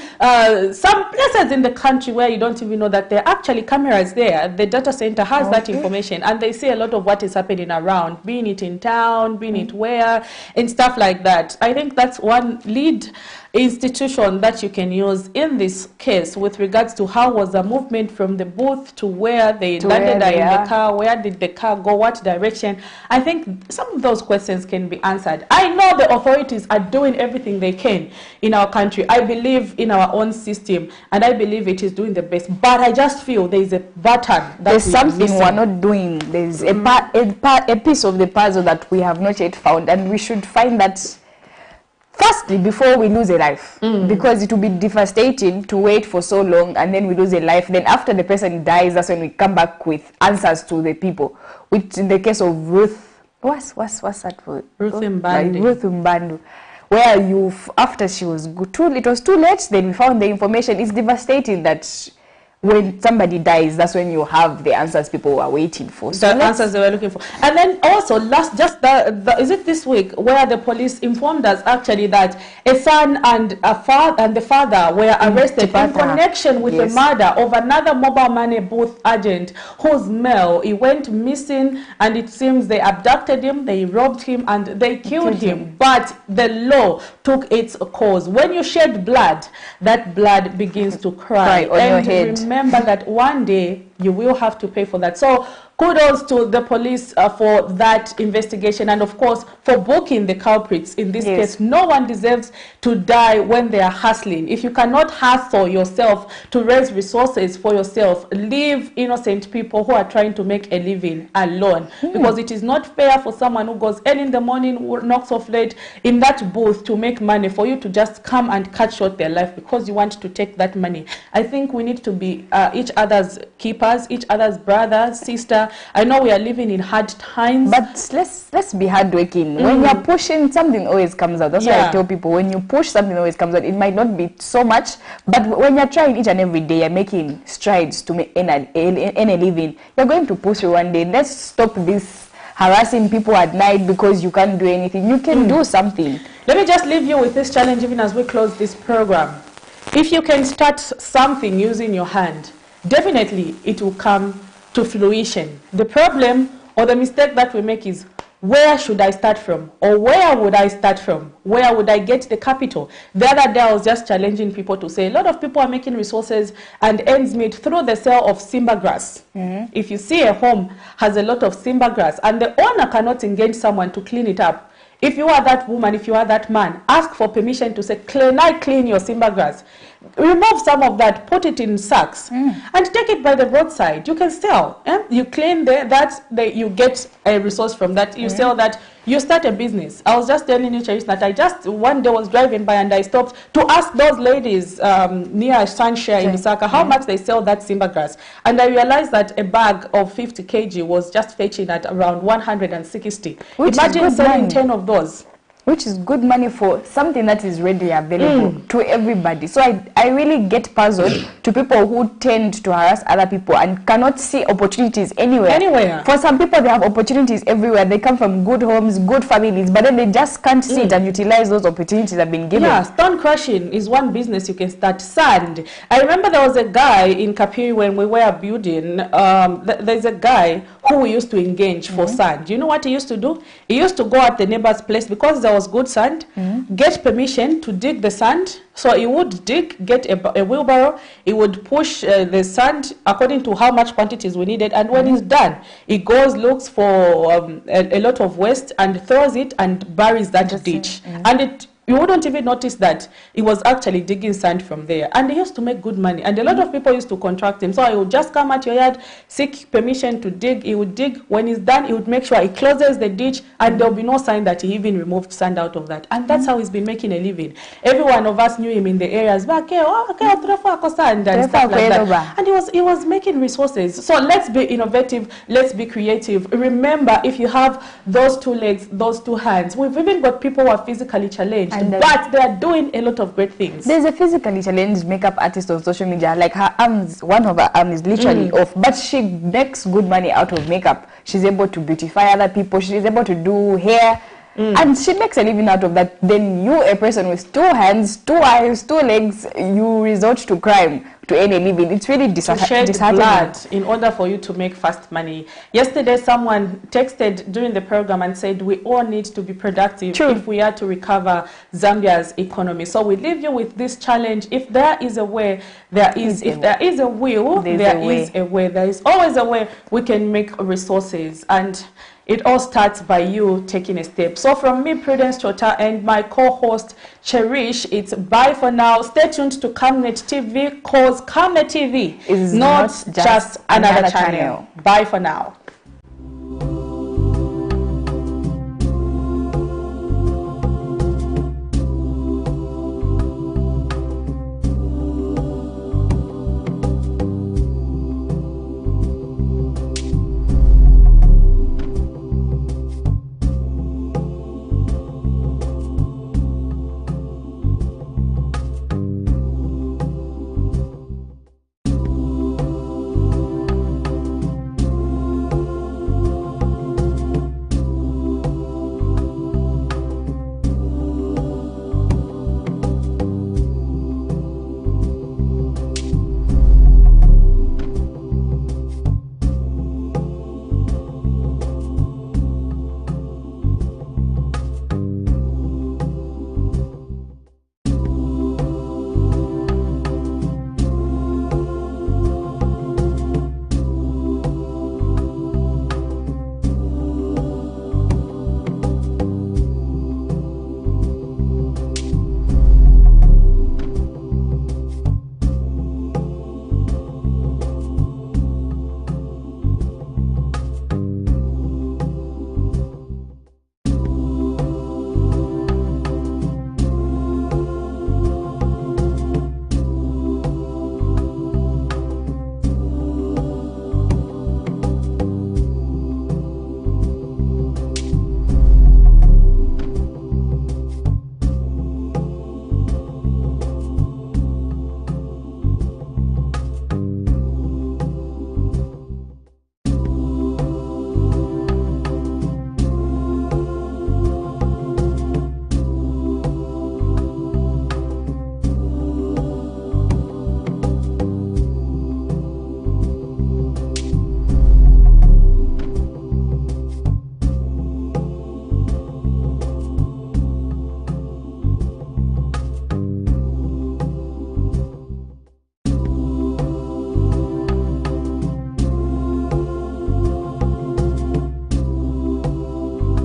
Speaker 1: some places in the country where you don't even know that there are actually cameras there. The data center has that information, and they see a lot of what is happening around, being it in town, being it where, and stuff like that. I think that's one lead institution that you can use in this case with regards to how was the movement from the booth to where they landed in the car, where did the car go, what direction. I think some of those questions can be answered. I know the authorities are doing everything they can in our country. I believe in our own system, and I believe it is doing the best, but I just feel there is a button that
Speaker 2: there's something we're not doing. There's a piece of the puzzle that we have not yet found, and we should find that firstly before we lose a life, because it will be devastating to wait for so long and then we lose a life. Then after the person dies, that's when we come back with answers to the people, which in the case of Ruth, what's that for?
Speaker 1: Ruth Mbandu,
Speaker 2: where after she was good, it was too late, then we found the information. It's devastating that when somebody dies, that's when you have the answers people were waiting for.
Speaker 1: So the answers they were looking for. And then also, is it this week where the police informed us actually that a son and the father were arrested in connection with the murder of another mobile money booth agent whose male, he went missing, and it seems they abducted him, they robbed him, and they killed him. But the law took its course. When you shed blood, that blood begins to cry
Speaker 2: on your head.
Speaker 1: Remember that one day you will have to pay for that. So kudos to the police for that investigation, and of course for booking the culprits in this case. No one deserves to die when they are hustling. If you cannot hustle yourself to raise resources for yourself, leave innocent people who are trying to make a living alone, because it is not fair for someone who goes early in the morning, knocks off late in that booth to make money, for you to just come and cut short their life because you want to take that money. I think we need to be each other's keepers, each other's brother, sister. I know we are living in hard times,
Speaker 2: but let's be hardworking. When you're pushing, something always comes out. That's why I tell people, when you push, something always comes out. It might not be so much, but when you're trying each and every day, you're making strides to make a living, you're going to push you one day. Let's stop this harassing people at night because you can't do anything. You can do something.
Speaker 1: Let me just leave you with this challenge even as we close this program. If you can start something using your hand, definitely it will come to fruition. The problem or the mistake that we make is, where should I start from? Or where would I start from? Where would I get the capital? The other day I was just challenging people to say, a lot of people are making resources and ends meet through the sale of timber grass. If you see a home has a lot of timber grass and the owner cannot engage someone to clean it up, if you are that woman, if you are that man, ask for permission to say, can I clean your timber grass? Remove some of that, put it in sacks, and take it by the roadside. You can sell. You clean you get a resource from that. You sell that. You start a business. I was just telling you, Cherish, that I just one day was driving by and I stopped to ask those ladies near Sunshine in Lusaka how much they sell that timber grass, and I realized that a bag of 50 kg was just fetching at around 160. Imagine selling 10 of those.
Speaker 2: which is good money for something that is readily available to everybody. So I really get puzzled to people who tend to harass other people and cannot see opportunities anywhere. For some people, they have opportunities everywhere. They come from good homes, good families, but then they just can't see it and utilize those opportunities that have been given.
Speaker 1: Yeah, stone crushing is one business you can start. Sand. I remember there was a guy in Kapiri when we were building. There's a guy who we used to engage for sand. You know what he used to do? He used to go at the neighbor's place because there was good sand, get permission to dig the sand. So he would dig, get a wheelbarrow, he would push the sand according to how much quantities we needed, and when he's done, he goes, looks for a lot of waste and throws it and buries that ditch. And you wouldn't even notice that he was actually digging sand from there. And he used to make good money. And a lot of people used to contract him. So he would just come at your yard, seek permission to dig. He would dig. When he's done, he would make sure he closes the ditch, and there'll be no sign that he even removed sand out of that. And that's how he's been making a living. Every one of us knew him in the areas. And stuff like that. And he was making resources. So let's be innovative. Let's be creative. Remember, if you have those two legs, those two hands, we've even got people who are physically challenged. But they are doing a lot of great things.
Speaker 2: There's a physically challenged makeup artist on social media. Like her arms, one of her arms is literally off, but she makes good money out of makeup. She's able to beautify other people. She's able to do hair. And she makes a living out of that. Then you, a person with two hands, two eyes, two legs, you resort to crime to earn a living. It's really disheartening.
Speaker 1: Blood in order for you to make fast money. Yesterday, someone texted during the program and said we all need to be productive if we are to recover Zambia's economy. So we leave you with this challenge. If there is a way, there is. If there is a will, there is a way. There is always a way we can make resources. And it all starts by you taking a step. So from me, Prudence Chota, and my co-host, Cherish, it's bye for now. Stay tuned to Camnet TV, because Camnet TV is not just another channel. Bye for now.